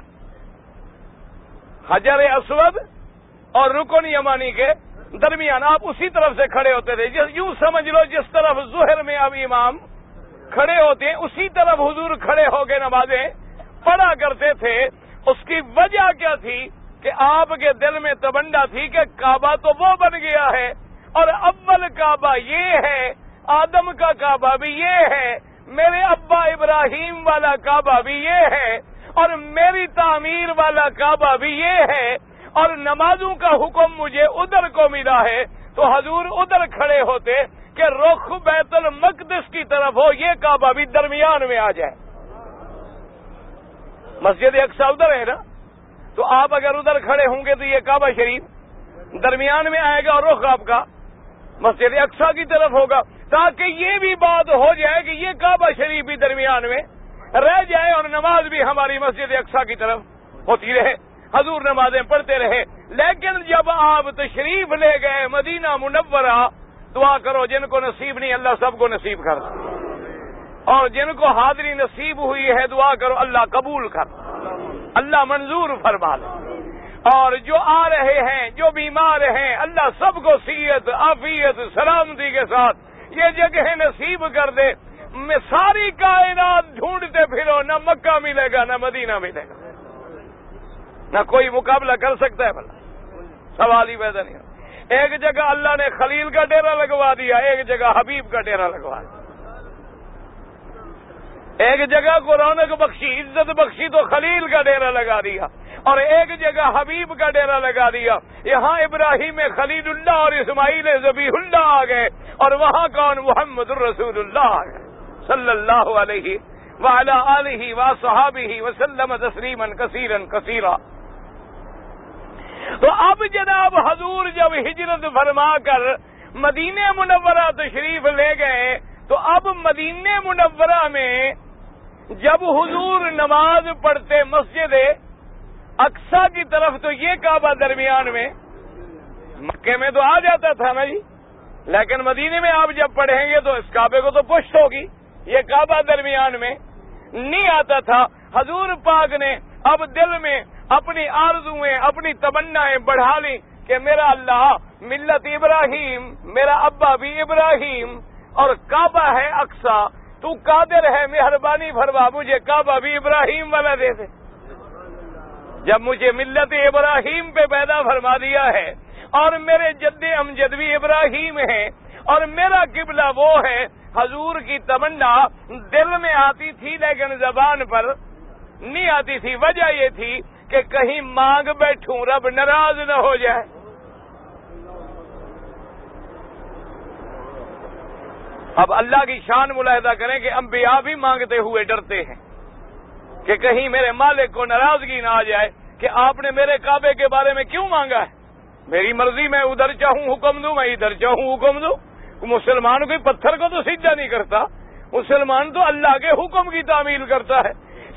حجر اسود اور رکن یمانی کے درمیان آپ اسی طرف سے کھڑے ہوتے تھے۔ یوں سمجھ لو جس طرف ظہر میں اب امام کھڑے ہوتے ہیں اسی طرف حضور کھڑے ہو کے نمازیں پڑھا کرتے تھے۔ اس کی وجہ کیا تھی کہ آپ کے دل میں تمنا تھی کہ کعبہ تو وہ بن گیا ہے، اور اول کعبہ یہ ہے، آدم کا کعبہ بھی یہ ہے، میرے ابا ابراہیم والا کعبہ بھی یہ ہے، اور میری تعمیر والا کعبہ بھی یہ ہے، اور نمازوں کا حکم مجھے ادھر کو ملا ہے۔ تو حضور ادھر کھڑے ہوتے کہ رخ بیت المقدس کی طرف ہو، یہ کعبہ بھی درمیان میں آ جائے۔ مسجد اقصی ادھر ہے نا، تو آپ اگر ادھر کھڑے ہوں گے تو یہ کعبہ شریف درمیان میں آئے گا اور رخ آپ کا مسجد اقصی کی طرف ہوگا، تاکہ یہ بھی بات ہو جائے کہ یہ کعبہ شریف بھی درمیان میں رہ جائے اور نماز بھی ہماری مسجد اقصی کی طرف ہوتی رہے، حضور نمازیں پڑھتے رہے۔ لیکن جب آپ تشریف لے گئے مدینہ منورہ، دعا کرو جن کو نصیب نہیں اللہ سب کو نصیب کر۔ اور جن کو حاضری نصیب ہوئی ہے دعا کرو اللہ قبول کر، اللہ منظور فرما لے، اور جو آ رہے ہیں جو بیمار ہیں اللہ سب کو صحت عافیت سلامتی کے ساتھ یہ جگہ نصیب کر دے۔ میں ساری کائنات ڈھونڈتے پھرو، نہ مکہ ملے گا نہ مدینہ ملے گا، نہ کوئی مقابلہ کر سکتا ہے، بھلا سوال ہی پیدا نہیں ہوتا۔ ایک جگہ اللہ نے خلیل کا ڈیرا لگوا دیا، ایک جگہ حبیب کا ڈیرا لگوا دیا، ایک جگہ کو رونق بخشی عزت بخشی تو خلیل کا ڈیرا لگا دیا، اور ایک جگہ حبیب کا ڈیرا لگا دیا۔ یہاں ابراہیم خلیل اللہ اور اسماعیل ذبیح اللہ آ گئے، اور وہاں کون محمد الرسول اللہ آ گئے صلی اللہ علیہ وعلی آلہ وصحابہ وسلم تسلیما کثیرا کثیرا۔ تو اب جناب حضور جب ہجرت فرما کر مدینہ منورہ تشریف لے گئے، تو اب مدینہ منورہ میں جب حضور نماز پڑھتے مسجد اقصی کی طرف تو یہ کعبہ درمیان میں، مکے میں تو آ جاتا تھا نا جی، لیکن مدینے میں آپ جب پڑھیں گے تو اس کعبے کو تو پشت ہوگی، یہ کعبہ درمیان میں نہیں آتا تھا۔ حضور پاک نے اب دل میں اپنی آرزویں اپنی تمنائیں بڑھا لی کہ میرا اللہ ملت ابراہیم، میرا ابا بھی ابراہیم، اور کعبہ ہے اقصی، تو قادر ہے مہربانی فرما مجھے کعبہ بھی ابراہیم والا دے دے۔ جب مجھے ملت ابراہیم پہ پیدا فرما دیا ہے، اور میرے جد امجد بھی ابراہیم ہیں، اور میرا قبلہ وہ ہے، حضور کی تمنا دل میں آتی تھی لیکن زبان پر نہیں آتی تھی۔ وجہ یہ تھی کہ کہیں مانگ بیٹھوں رب ناراض نہ ہو جائے۔ اب اللہ کی شان ملاحظہ کریں کہ انبیاء بھی مانگتے ہوئے ڈرتے ہیں کہ کہیں میرے مالک کو ناراضگی نہ آ جائے کہ آپ نے میرے کعبے کے بارے میں کیوں مانگا ہے، میری مرضی میں ادھر چاہوں حکم دوں، میں ادھر چاہوں حکم دوں۔ مسلمان کوئی پتھر کو تو سجدہ نہیں کرتا، مسلمان تو اللہ کے حکم کی تعمیل کرتا ہے۔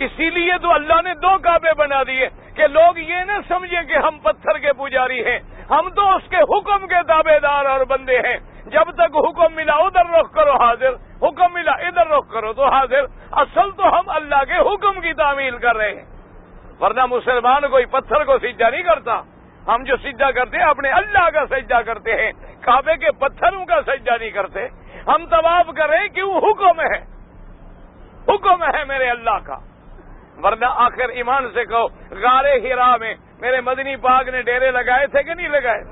اسی لیے تو اللہ نے دو کعبے بنا دیے کہ لوگ یہ نہ سمجھیں کہ ہم پتھر کے پجاری ہیں، ہم تو اس کے حکم کے تابع دار اور بندے ہیں۔ جب تک حکم ملا ادھر رخ کرو حاضر، حکم ملا ادھر رخ کرو تو حاضر۔ اصل تو ہم اللہ کے حکم کی تعمیل کر رہے ہیں، ورنہ مسلمان کوئی پتھر کو سجدہ نہیں کرتا۔ ہم جو سجدہ کرتے ہیں اپنے اللہ کا سجدہ کرتے ہیں، کعبے کے پتھروں کا سجدہ نہیں کرتے۔ ہم طواف کر رہے ہیں کیوں؟ حکم ہے، حکم ہے میرے اللہ کا۔ ورنہ آخر ایمان سے کہو، غار ہرا میں میرے مدنی پاک نے ڈیرے لگائے تھے کہ نہیں لگائے؟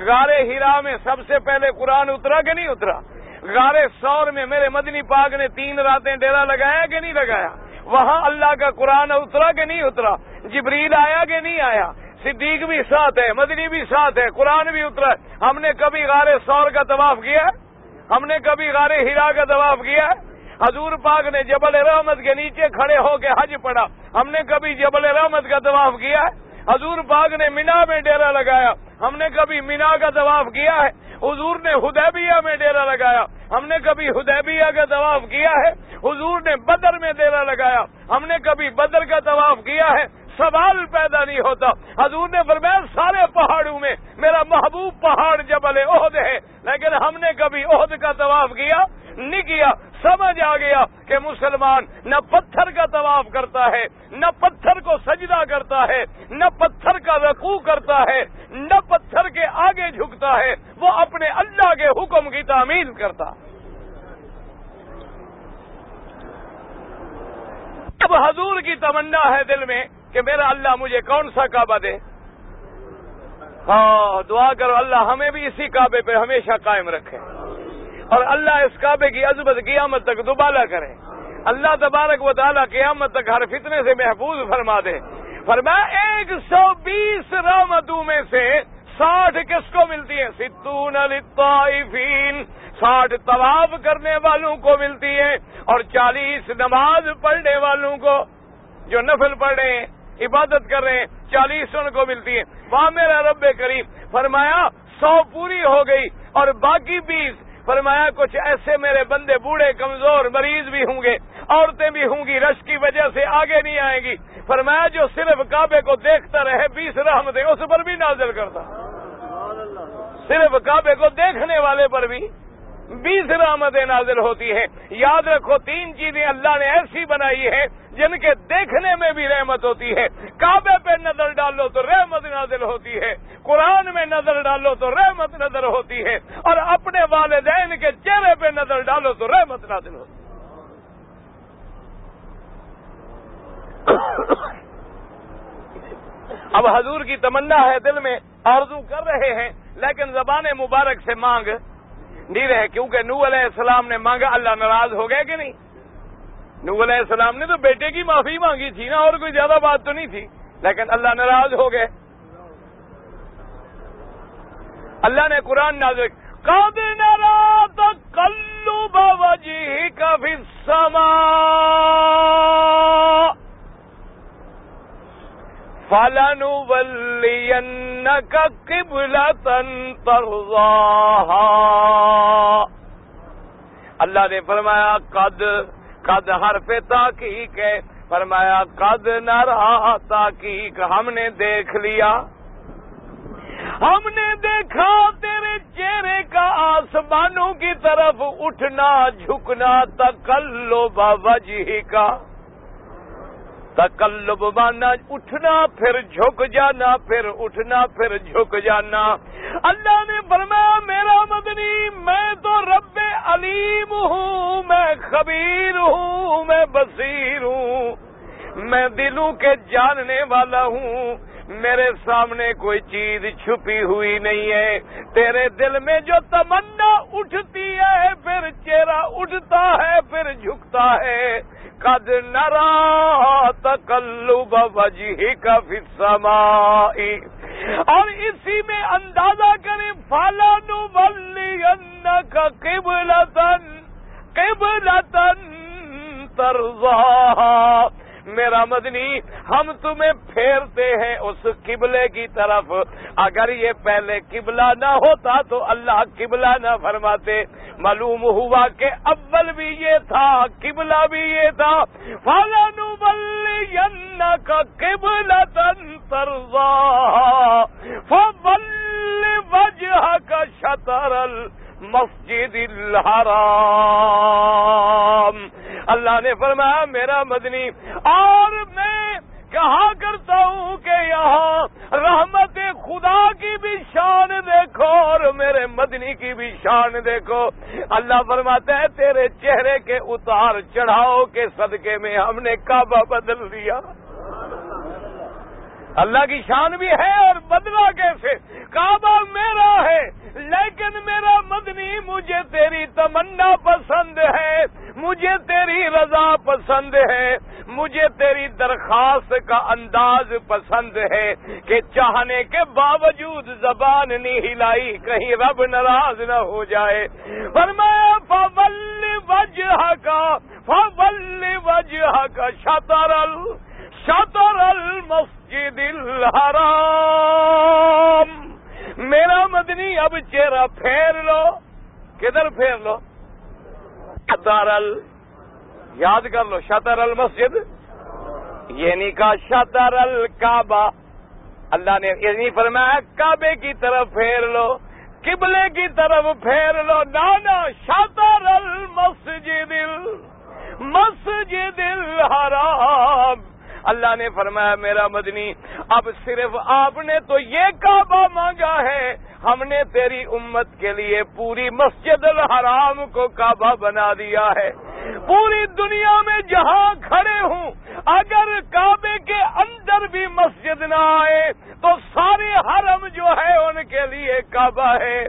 غار ہرا میں سب سے پہلے قرآن اترا کہ نہیں اترا؟ غار ثور میں میرے مدنی پاک نے 3 راتیں ڈیرا لگایا کہ نہیں لگایا؟ وہاں اللہ کا قرآن اترا کہ نہیں اترا؟ جبریل آیا کہ نہیں آیا؟ صدیق بھی ساتھ ہے، مدنی بھی ساتھ ہے، قرآن بھی اترا ہے۔ ہم نے کبھی غار ثور کا طواف کیا ہے؟ ہم نے کبھی غار ہرا کا طواف کیا ہے؟ حضور پاک نے جبل رحمت کے نیچے کھڑے ہو کے حج پڑھا، ہم نے کبھی جبل رحمت کا طواف کیا ہے؟ حضور پاک نے مینا میں ڈیرا لگایا، ہم نے کبھی مینا کا طواف کیا ہے؟ حضور نے حدیبیہ میں ڈیرا لگایا، ہم نے کبھی حدیبیہ کا طواف کیا ہے؟ حضور نے بدر میں ڈیرا لگایا، ہم نے کبھی بدر کا طواف کیا ہے؟ سوال پیدا نہیں ہوتا۔ حضور نے فرمایا سارے پہاڑوں میں میرا محبوب پہاڑ جبل احد ہے، لیکن ہم نے کبھی احد کا طواف کیا نہیں کیا۔ سمجھ آ گیا کہ مسلمان نہ پتھر کا طواف کرتا ہے، نہ پتھر کو سجدہ کرتا ہے، نہ پتھر کا رکوع کرتا ہے، نہ پتھر کے آگے جھکتا ہے، وہ اپنے اللہ کے حکم کی تعمیل کرتا۔ اب حضور کی تمنا ہے دل میں کہ میرا اللہ مجھے کون سا کعبہ دے۔ ہاں دعا کرو اللہ ہمیں بھی اسی کعبے پہ ہمیشہ قائم رکھے، اور اللہ اس کعبے کی عظمت قیامت تک دوبالا کرے۔ اللہ تبارک و تعالیٰ قیامت تک ہر فتنے سے محفوظ فرما دے۔ فرمایا 120 رحمتوں میں سے 60 کس کو ملتی ہیں؟ 60 للطائفین، 60 طواف کرنے والوں کو ملتی ہیں، اور 40 نماز پڑھنے والوں کو، جو نفل پڑھ رہے ہیں عبادت کر رہے ہیں، 40 ان کو ملتی ہیں۔ وہاں میرا رب کریم فرمایا 100 پوری ہو گئی، اور باقی 20 فرمایا کچھ ایسے میرے بندے بوڑھے کمزور مریض بھی ہوں گے، عورتیں بھی ہوں گی، رش کی وجہ سے آگے نہیں آئیں گی۔ فرمایا جو صرف کعبے کو دیکھتا رہے 20 رحمتیں اس پر بھی نازل کرتا، صرف کعبے کو دیکھنے والے پر بھی 20 رحمتیں نازل ہوتی ہیں۔ یاد رکھو 3 چیزیں اللہ نے ایسی بنائی ہے جن کے دیکھنے میں بھی رحمت ہوتی ہے۔ کعبے پہ نظر ڈالو تو رحمت نازل ہوتی ہے، قرآن میں نظر ڈالو تو رحمت نظر ہوتی ہے، اور اپنے والدین کے چہرے پہ نظر ڈالو تو رحمت نازل ہوتی ہے۔ اب حضور کی تمنا ہے، دل میں آرزو کر رہے ہیں، لیکن زبان مبارک سے مانگ نہیں رہے، کیونکہ نوح علیہ السلام نے مانگا، اللہ ناراض ہو گئے کہ نہیں؟ نوح علیہ السلام نے تو بیٹے کی معافی مانگی تھی نا، اور کوئی زیادہ بات تو نہیں تھی، لیکن اللہ ناراض ہو گئے۔ اللہ نے قرآن نازل قَدْ نَرَىٰ تَقَلُّبَ وَجْهِكَ فِي السَّمَاءِ فَلَنُوَلِّيَنَّكَ قِبْلَةً تَرْضَاهَا۔ اللہ نے فرمایا قد حرف تحقیق ہے، فرمایا قد نرا، تحقیق ہم نے دیکھ لیا، ہم نے دیکھا تیرے چہرے کا آسمانوں کی طرف اٹھنا جھکنا، تقلب وجہ کا، تقلب مانا اٹھنا پھر جھک جانا، پھر اٹھنا پھر جھک جانا۔ اللہ نے فرمایا میرا مدنی میں تو رب علیم ہوں، میں خبیر ہوں، میں بصیر ہوں، میں دلوں کے جاننے والا ہوں، میرے سامنے کوئی چیز چھپی ہوئی نہیں ہے۔ تیرے دل میں جو تمنا اٹھتی ہے پھر چہرہ اٹھتا ہے پھر جھکتا ہے۔ قد نرا تقلب وجہک فی السماء، اور اسی میں اندازہ کریں فَلَنُوَلِّيَنَّكَ قِبْلَةً تَرْضَاهَا۔ میرا مدنی ہم تمہیں پھیرتے ہیں اس قبلے کی طرف۔ اگر یہ پہلے قبلہ نہ ہوتا تو اللہ قبلہ نہ فرماتے۔ معلوم ہوا کہ اول بھی یہ تھا قبلہ بھی یہ تھا۔ فَلَنُوَلِّيَنَّكَ قِبْلَةً تَرْضَاهَا فَوَلِّ وَجْهَكَ شَطْرَ المسجد الحرام۔ اللہ نے فرمایا میرا مدنی، اور میں کہا کرتا ہوں کہ یہاں رحمت خدا کی بھی شان دیکھو اور میرے مدنی کی بھی شان دیکھو۔ اللہ فرماتا ہے تیرے چہرے کے اتار چڑھاؤ کے صدقے میں ہم نے کعبہ بدل دیا۔ اللہ کی شان بھی ہے، اور بدلا کیسے؟ کعبہ میرا ہے لیکن میرا مدنی مجھے تیری تمنا پسند ہے، مجھے تیری رضا پسند ہے، مجھے تیری درخواست کا انداز پسند ہے کہ چاہنے کے باوجود زبان نہیں ہلائی کہیں رب ناراض نہ ہو جائے۔ فرمایا فَوَلِّ وَجْهَكَ شطر المسجد الحرام۔ میرا مدنی اب چہرہ پھیر لو، کدھر پھیر لو؟ یاد کر لو، شطر المسجد، یہ نہیں کہا شطر الکعبہ۔ اللہ نے یہ نہیں فرمایا کعبے کی طرف پھیر لو، قبلے کی طرف پھیر لو، نانا شطر المسجد الحرام۔ اللہ نے فرمایا میرا مدنی اب صرف آپ نے تو یہ کعبہ مانگا ہے، ہم نے تیری امت کے لیے پوری مسجد الحرام کو کعبہ بنا دیا ہے۔ پوری دنیا میں جہاں کھڑے ہوں اگر کعبے کے اندر بھی مسجد نہ آئے تو سارے حرم جو ہے ان کے لیے کعبہ ہے۔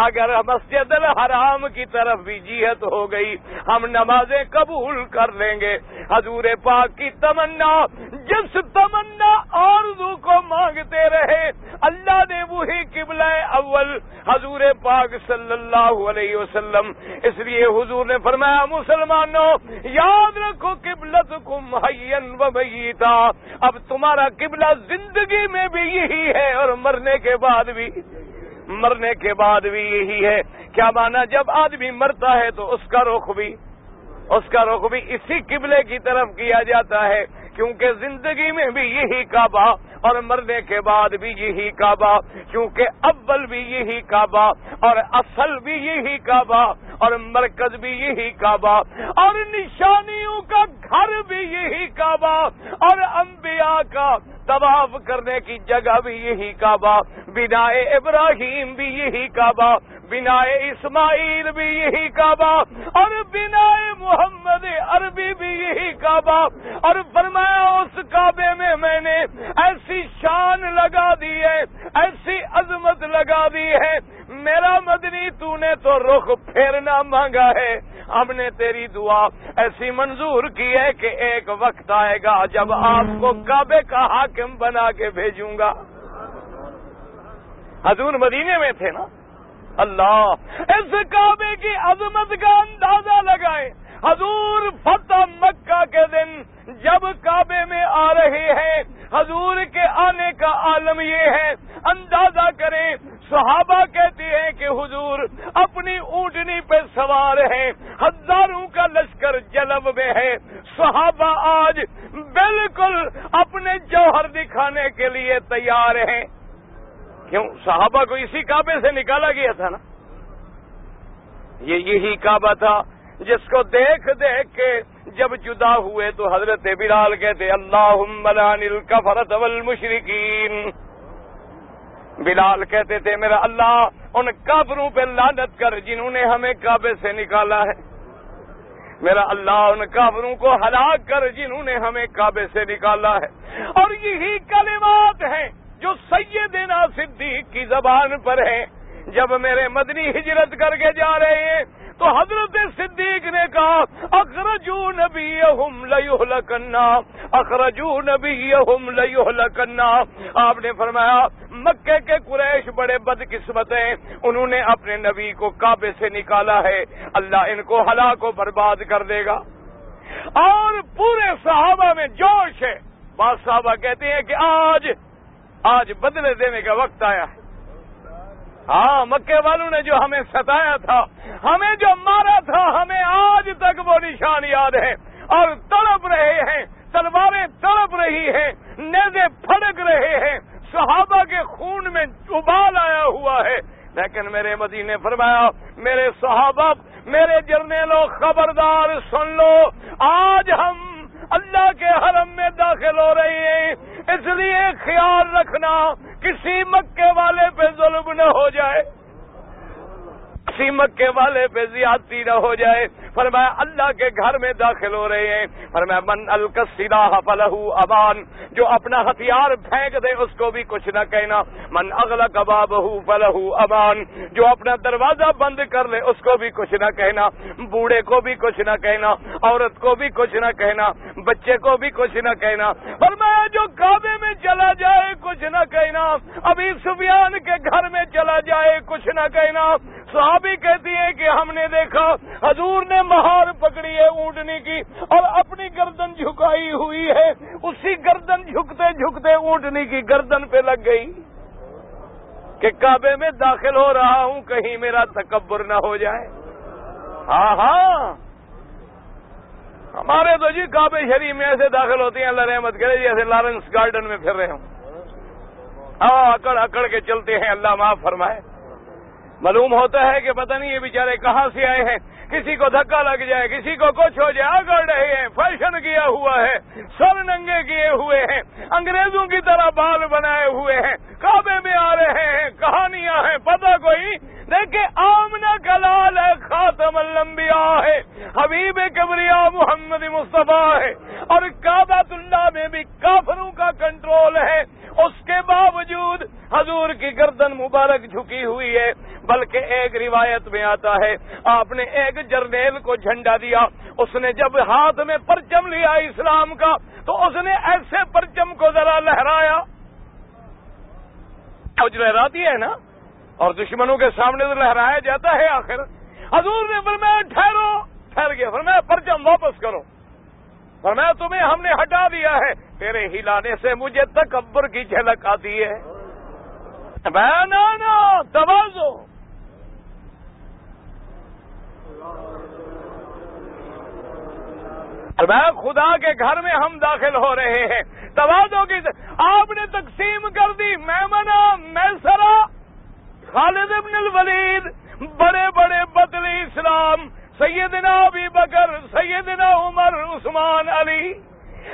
اگر مسجد الحرام کی طرف بھی جہت ہو گئی ہم نمازیں قبول کر لیں گے۔ حضور پاک کی تمنا، جس تمنا آرزو کو مانگتے رہے اللہ نے وہی قبلہ اول حضور پاک صلی اللہ علیہ وسلم، اس لیے حضور نے فرمایا مسلمانوں یاد رکھو قبلتکم حیا و میتا، اب تمہارا قبلہ زندگی میں بھی یہی ہے اور مرنے کے بعد بھی یہی ہے۔ کیا مانا؟ جب آدمی مرتا ہے تو اس کا رخ بھی اسی قبلے کی طرف کیا جاتا ہے، کیونکہ زندگی میں بھی یہی کعبہ اور مرنے کے بعد بھی یہی کعبہ، کیونکہ اول بھی یہی کعبہ اور اصل بھی یہی کعبہ اور مرکز بھی یہی کعبہ، اور نشانیوں کا گھر بھی یہی کعبہ، اور انبیاء کا طواف کرنے کی جگہ بھی یہی کعبہ، بنائے ابراہیم بھی یہی کعبہ، بنائے اسماعیل بھی یہی کعبہ، اور بنائے محمد عربی بھی یہی کعبہ۔ اور فرمایا اس کعبے میں نے ایسی شان لگا دی ہے، ایسی عظمت لگا دی ہے، میرا مدنی تو نے تو رخ پھیرنا مانگا ہے، ہم نے تیری دعا ایسی منظور کی ہے کہ ایک وقت آئے گا جب آپ کو کعبے کا حاکم بنا کے بھیجوں گا۔ حضور مدینے میں تھے نا، اللہ اس کعبے کی عظمت کا اندازہ لگائیں۔ حضور فتح مکہ کے دن جب کعبے میں آ رہے ہیں، حضور کے آنے کا عالم یہ ہے، اندازہ کریں، صحابہ کہتے ہیں کہ حضور اپنی اونٹنی پہ سوار ہیں، ہزاروں کا لشکر جلب میں ہے، صحابہ آج بالکل اپنے جوہر دکھانے کے لیے تیار ہیں۔ کیوں؟ صحابہ کو اسی کعبے سے نکالا گیا تھا نا، یہی کعبہ تھا جس کو دیکھ دیکھ کے جب جدا ہوئے تو حضرت بلال کہتے اللہم لعن الکفرۃ والمشرکین۔ بلال کہتے تھے میرا اللہ ان کافروں پہ لعنت کر جنہوں نے ہمیں کعبے سے نکالا ہے، میرا اللہ ان کافروں کو ہلاک کر جنہوں نے ہمیں کعبے سے نکالا ہے۔ اور یہی کلمات ہیں جو سیدنا صدیق کی زبان پر ہیں۔ جب میرے مدنی ہجرت کر کے جا رہے ہیں تو حضرت صدیق نے کہا اخرجوا نبیہم لیہلکن، اخرجوا نبیہم لیہلکن۔ آپ نے فرمایا مکے کے قریش بڑے بدقسمت ہیں، انہوں نے اپنے نبی کو کعبے سے نکالا ہے، اللہ ان کو ہلاک و برباد کر دے گا۔ اور پورے صحابہ میں جوش ہے، بعض صحابہ کہتے ہیں کہ آج بدلے دینے کا وقت آیا ہے۔ ہاں، مکے والوں نے جو ہمیں ستایا تھا، ہمیں جو مارا تھا، ہمیں آج تک وہ نشان یاد ہے، اور تڑپ رہے ہیں، تلواریں تڑپ رہی ہیں، نیزے پھڑک رہے ہیں، صحابہ کے خون میں ابال آیا ہوا ہے۔ لیکن میرے مدینے نے فرمایا میرے صحابہ، میرے جرنیلوں، خبردار سن لو، آج ہم اللہ کے حرم میں داخل ہو رہے ہیں، اس لیے خیال رکھنا کسی مکے والے پہ ظلم نہ ہو جائے، کسی مکے والے پہ زیادتی نہ ہو جائے۔ فرمایا اللہ کے گھر میں داخل ہو رہے ہیں، فرمایا من القى السلاح فلہ امان، جو اپنا ہتھیار پھینک دے اس کو بھی کچھ نہ کہنا، من اغلق بابہ فلہ امان، جو اپنا دروازہ بند کر لے اس کو بھی کچھ نہ کہنا، بوڑھے کو بھی کچھ نہ کہنا، عورت کو بھی کچھ نہ کہنا، بچے کو بھی کچھ نہ کہنا۔ فرمایا جو کعبے میں چلا جائے کچھ نہ کہنا، ابھی سفیان کے گھر میں چلا جائے کچھ نہ کہنا۔ صحابی کہتی ہے کہ ہم نے دیکھا حضور نے مہار پکڑی ہے اونٹنی کی اور اپنی گردن جھکائی ہوئی ہے، اسی گردن جھکتے جھکتے اونٹنی کی گردن پہ لگ گئی کہ کعبے میں داخل ہو رہا ہوں کہیں میرا تکبر نہ ہو جائے۔ ہاں ہمارے تو جی کعبے شریف میں ایسے داخل ہوتے ہیں اللہ رحمت کرے جیسے لارنس گارڈن میں پھر رہے ہوں، اکڑ اکڑ کے چلتے ہیں، اللہ معاف فرمائے۔ معلوم ہوتا ہے کہ پتہ نہیں یہ بیچارے کہاں سے آئے ہیں، کسی کو دھکا لگ جائے، کسی کو کچھ ہو جائے، اگڑ رہے ہیں، فیشن کیا ہوا ہے، سر ننگے کیے ہوئے ہیں، انگریزوں کی طرح بال بنائے ہوئے ہیں، کعبے میں آ رہے ہیں، کہانیاں ہیں، پتہ کوئی دیکھیں آمنہ کا لال ہے، خاتم الانبیاء ہے، حبیب کبریا محمد مصطفیٰ ہے، اور کعبۃ اللہ میں بھی کافروں کا کنٹرول ہے، اس کے باوجود حضور کی گردن مبارک جھکی ہوئی ہے۔ بلکہ ایک روایت میں آتا ہے آپ نے ایک جرنیل کو جھنڈا دیا، اس نے جب ہاتھ میں پرچم لیا اسلام کا تو اس نے ایسے پرچم کو ذرا لہرایا، فوج لہراتی ہے نا، اور دشمنوں کے سامنے تو لہرایا جاتا ہے آخر۔ حضور نے فرمایا ٹھہر گیا، فرمایا پرچم واپس کرو، فرمایا تمہیں ہم نے ہٹا دیا ہے، تیرے ہلانے سے مجھے تکبر کی جھلک آتی ہے۔ نا تواضع، خدا کے گھر میں ہم داخل ہو رہے ہیں، تواضع کی آپ نے تقسیم کر دی، میمنہ، میسرہ، خالد ابن الولید، بڑے بڑے بدل اسلام السلام سیدنا ابی بکر، سیدنا عمر، عثمان، علی،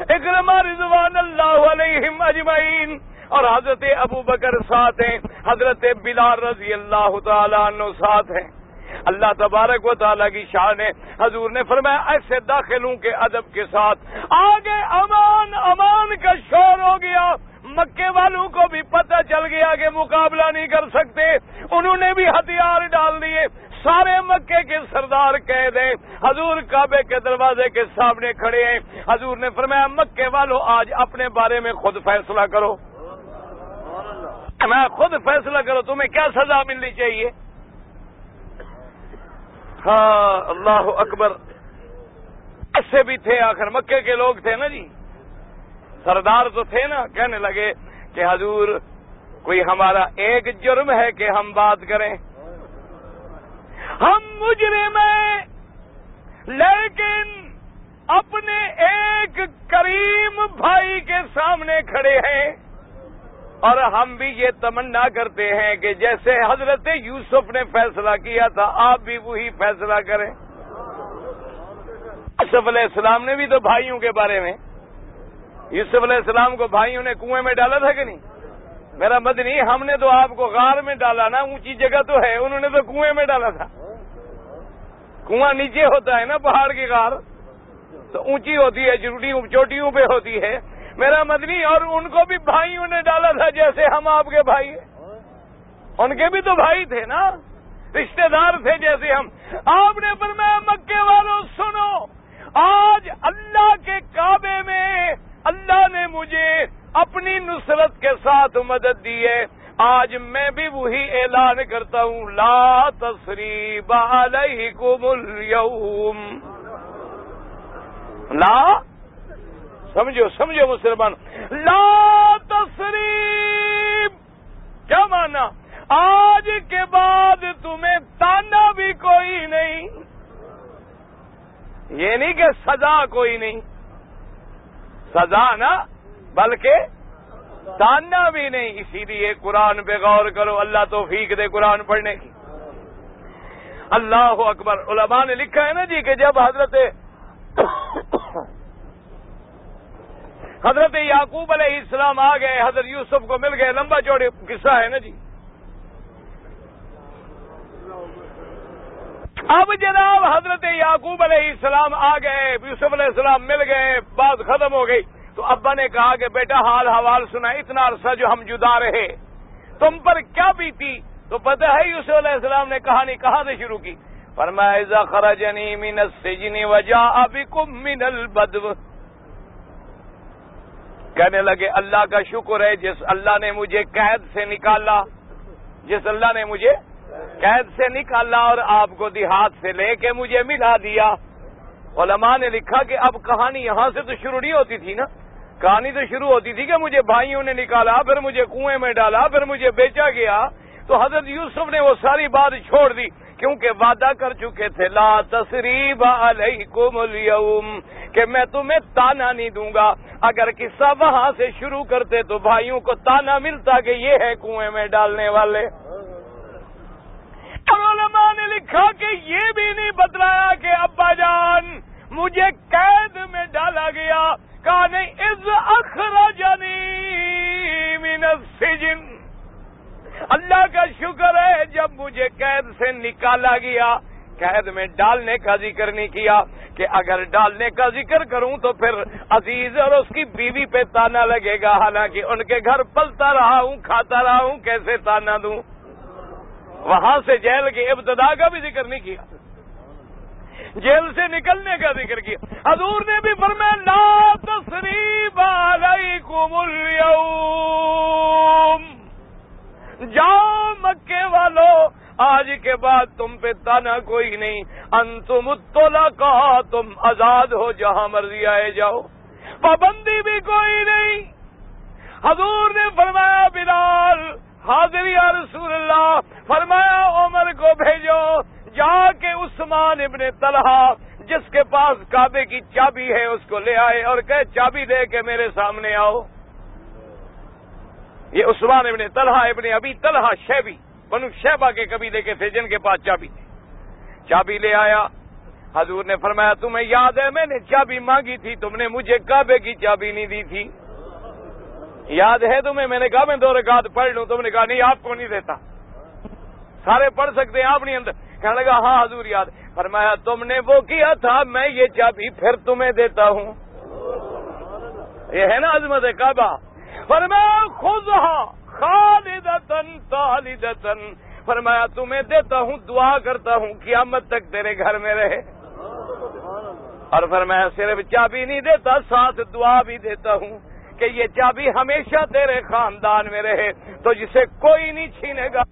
اکرمہ رضوان اللہ علیہم اجمعین، اور حضرت ابو بکر ساتھ ہیں، حضرت بلال رضی اللہ تعالیٰ عنہ ساتھ ہیں۔ اللہ تبارک و تعالیٰ کی شان ہے، حضور نے فرمایا ایسے داخلوں کے ادب کے ساتھ آگے امان امان کا شور ہو گیا، مکے والوں کو بھی پتہ چل گیا کہ مقابلہ نہیں کر سکتے، انہوں نے بھی ہتھیار ڈال دیے، سارے مکے کے سردار قید ہیں، حضور کعبے کے دروازے کے سامنے کھڑے ہیں۔ حضور نے فرمایا مکے والوں آج اپنے بارے میں خود فیصلہ کرو، میں خود فیصلہ کرو تمہیں کیا سزا ملنی چاہیے۔ ہاں اللہ اکبر، ایسے بھی تھے، آخر مکے کے لوگ تھے نا جی، سردار تو تھے نا، کہنے لگے کہ حضور کوئی ہمارا ایک جرم ہے کہ ہم بات کریں، ہم مجرم ہیں لیکن اپنے ایک کریم بھائی کے سامنے کھڑے ہیں، اور ہم بھی یہ تمنا کرتے ہیں کہ جیسے حضرت یوسف نے فیصلہ کیا تھا آپ بھی وہی فیصلہ کریں۔ یوسف علیہ السلام نے بھی تو بھائیوں کے بارے میں، یوسف علیہ السلام کو بھائیوں نے کنویں میں ڈالا تھا کہ نہیں؟ میرا مدنی، ہم نے تو آپ کو غار میں ڈالا نا، اونچی جگہ تو ہے، انہوں نے تو کنویں میں ڈالا تھا۔ کنواں نیچے ہوتا ہے نا پہاڑ کی غار، تو اونچی ہوتی ہے، چوٹیوں پہ ہوتی ہے میرا مدنی، اور ان کو بھی بھائیوں نے ڈالا تھا جیسے ہم آپ کے بھائی ہیں، ان کے بھی تو بھائی تھے نا، رشتہ دار تھے جیسے ہم۔ آپ نے فرمایا مکے والوں سنو، آج اللہ کے کعبے میں اللہ نے مجھے اپنی نصرت کے ساتھ مدد دی ہے، آج میں بھی وہی اعلان کرتا ہوں، لا تثریب علیکم اليوم، لا سمجھو مسلمان، لا تثریب کیا مانا؟ آج کے بعد تمہیں تانا بھی کوئی نہیں، یہ نہیں کہ سزا کوئی نہیں، سزا نا بلکہ تانا بھی نہیں۔ اسی لیے قرآن پہ غور کرو، اللہ توفیق دے قرآن پڑھنے کی۔ اللہ اکبر۔ علماء نے لکھا ہے نا جی کہ جب حضرت یعقوب علیہ السلام آ گئے، حضرت یوسف کو مل گئے، لمبا چوڑا قصہ ہے نا جی۔ اب جناب حضرت یعقوب علیہ السلام آ گئے، یوسف علیہ السلام مل گئے، بات ختم ہو گئی، تو ابا نے کہا کہ بیٹا حال حوال سنا، اتنا عرصہ جو ہم جدا رہے تم پر کیا بیتی؟ تو پتہ ہے یوسف علیہ السلام نے کہانی کہاں سے شروع کی؟ فرمایا اذا خرجنی من السجن وجاء بكم من البدو، کہنے لگے اللہ کا شکر ہے جس اللہ نے مجھے قید سے نکالا، جس اللہ نے مجھے قید سے نکالا اور آپ کو دیہات سے لے کے مجھے ملا دیا۔ علماء نے لکھا کہ اب کہانی یہاں سے تو شروع نہیں ہوتی تھی نا، کہانی تو شروع ہوتی تھی کہ مجھے بھائیوں نے نکالا، پھر مجھے کنویں میں ڈالا، پھر مجھے بیچا گیا۔ تو حضرت یوسف نے وہ ساری بات چھوڑ دی، کیونکہ وعدہ کر چکے تھے لا تثریب علیکم اليوم، کہ میں تمہیں تانا نہیں دوں گا۔ اگر قصہ وہاں سے شروع کرتے تو بھائیوں کو تانا ملتا کہ یہ ہے کنویں میں ڈالنے والے۔ اور علماء نے لکھا کہ یہ بھی نہیں بتلایا کہ ابا جان مجھے قید میں ڈالا گیا، کہا نہیں اذ اخرجنی من السجن، اللہ کا شکر ہے جب مجھے قید سے نکالا گیا۔ قید میں ڈالنے کا ذکر نہیں کیا کہ اگر ڈالنے کا ذکر کروں تو پھر عزیز اور اس کی بیوی پہ تانا لگے گا، حالانکہ ان کے گھر پلتا رہا ہوں، کھاتا رہا ہوں، کیسے تانا دوں؟ وہاں سے جیل کے ابتدا کا بھی ذکر نہیں کیا، جیل سے نکلنے کا ذکر کیا۔ حضور نے بھی فرمایا لا تثریب علیکم اليوم، جاؤ مکے والو آج کے بعد تم پہ تانا کوئی نہیں، انتم الطلقاء، تم آزاد ہو، جہاں مرضی آئے جاؤ، پابندی بھی کوئی نہیں۔ حضور نے فرمایا بلال حاضر یا رسول اللہ، فرمایا عمر کو بھیجو، جا کے عثمان ابن طلحہ جس کے پاس کعبے کی چابی ہے اس کو لے آئے اور کہے چابی دے کے میرے سامنے آؤ۔ یہ عثمان ابن طلحہ ابن ابی طلحہ شیبی، بنو شیبہ کے قبیلے کے تھے جن کے پاس چابی تھی۔ چابی لے آیا. حضور نے فرمایا تمہیں یاد ہے میں نے چابی مانگی تھی, تم نے مجھے کعبے کی چابی نہیں دی تھی, یاد ہے تمہیں؟ میں نے کہا میں 2 رکعت پڑھ لوں, تم نے کہا نہیں آپ کو نہیں دیتا, سارے پڑھ سکتے ہیں آپ نہیں اندر. کہنے لگا ہاں حضور یاد. فرمایا تم نے وہ کیا تھا, میں یہ چابی پھر تمہیں دیتا ہوں. یہ ہے نا عظمت کعبہ. فرمایا خذھا خالدتن طالدتن, فرمایا تمہیں دیتا ہوں, دعا کرتا ہوں قیامت تک تیرے گھر میں رہے. اور فرمایا صرف چابی نہیں دیتا, ساتھ دعا بھی دیتا ہوں کہ یہ چابی ہمیشہ تیرے خاندان میں رہے, تو جسے کوئی نہیں چھینے گا.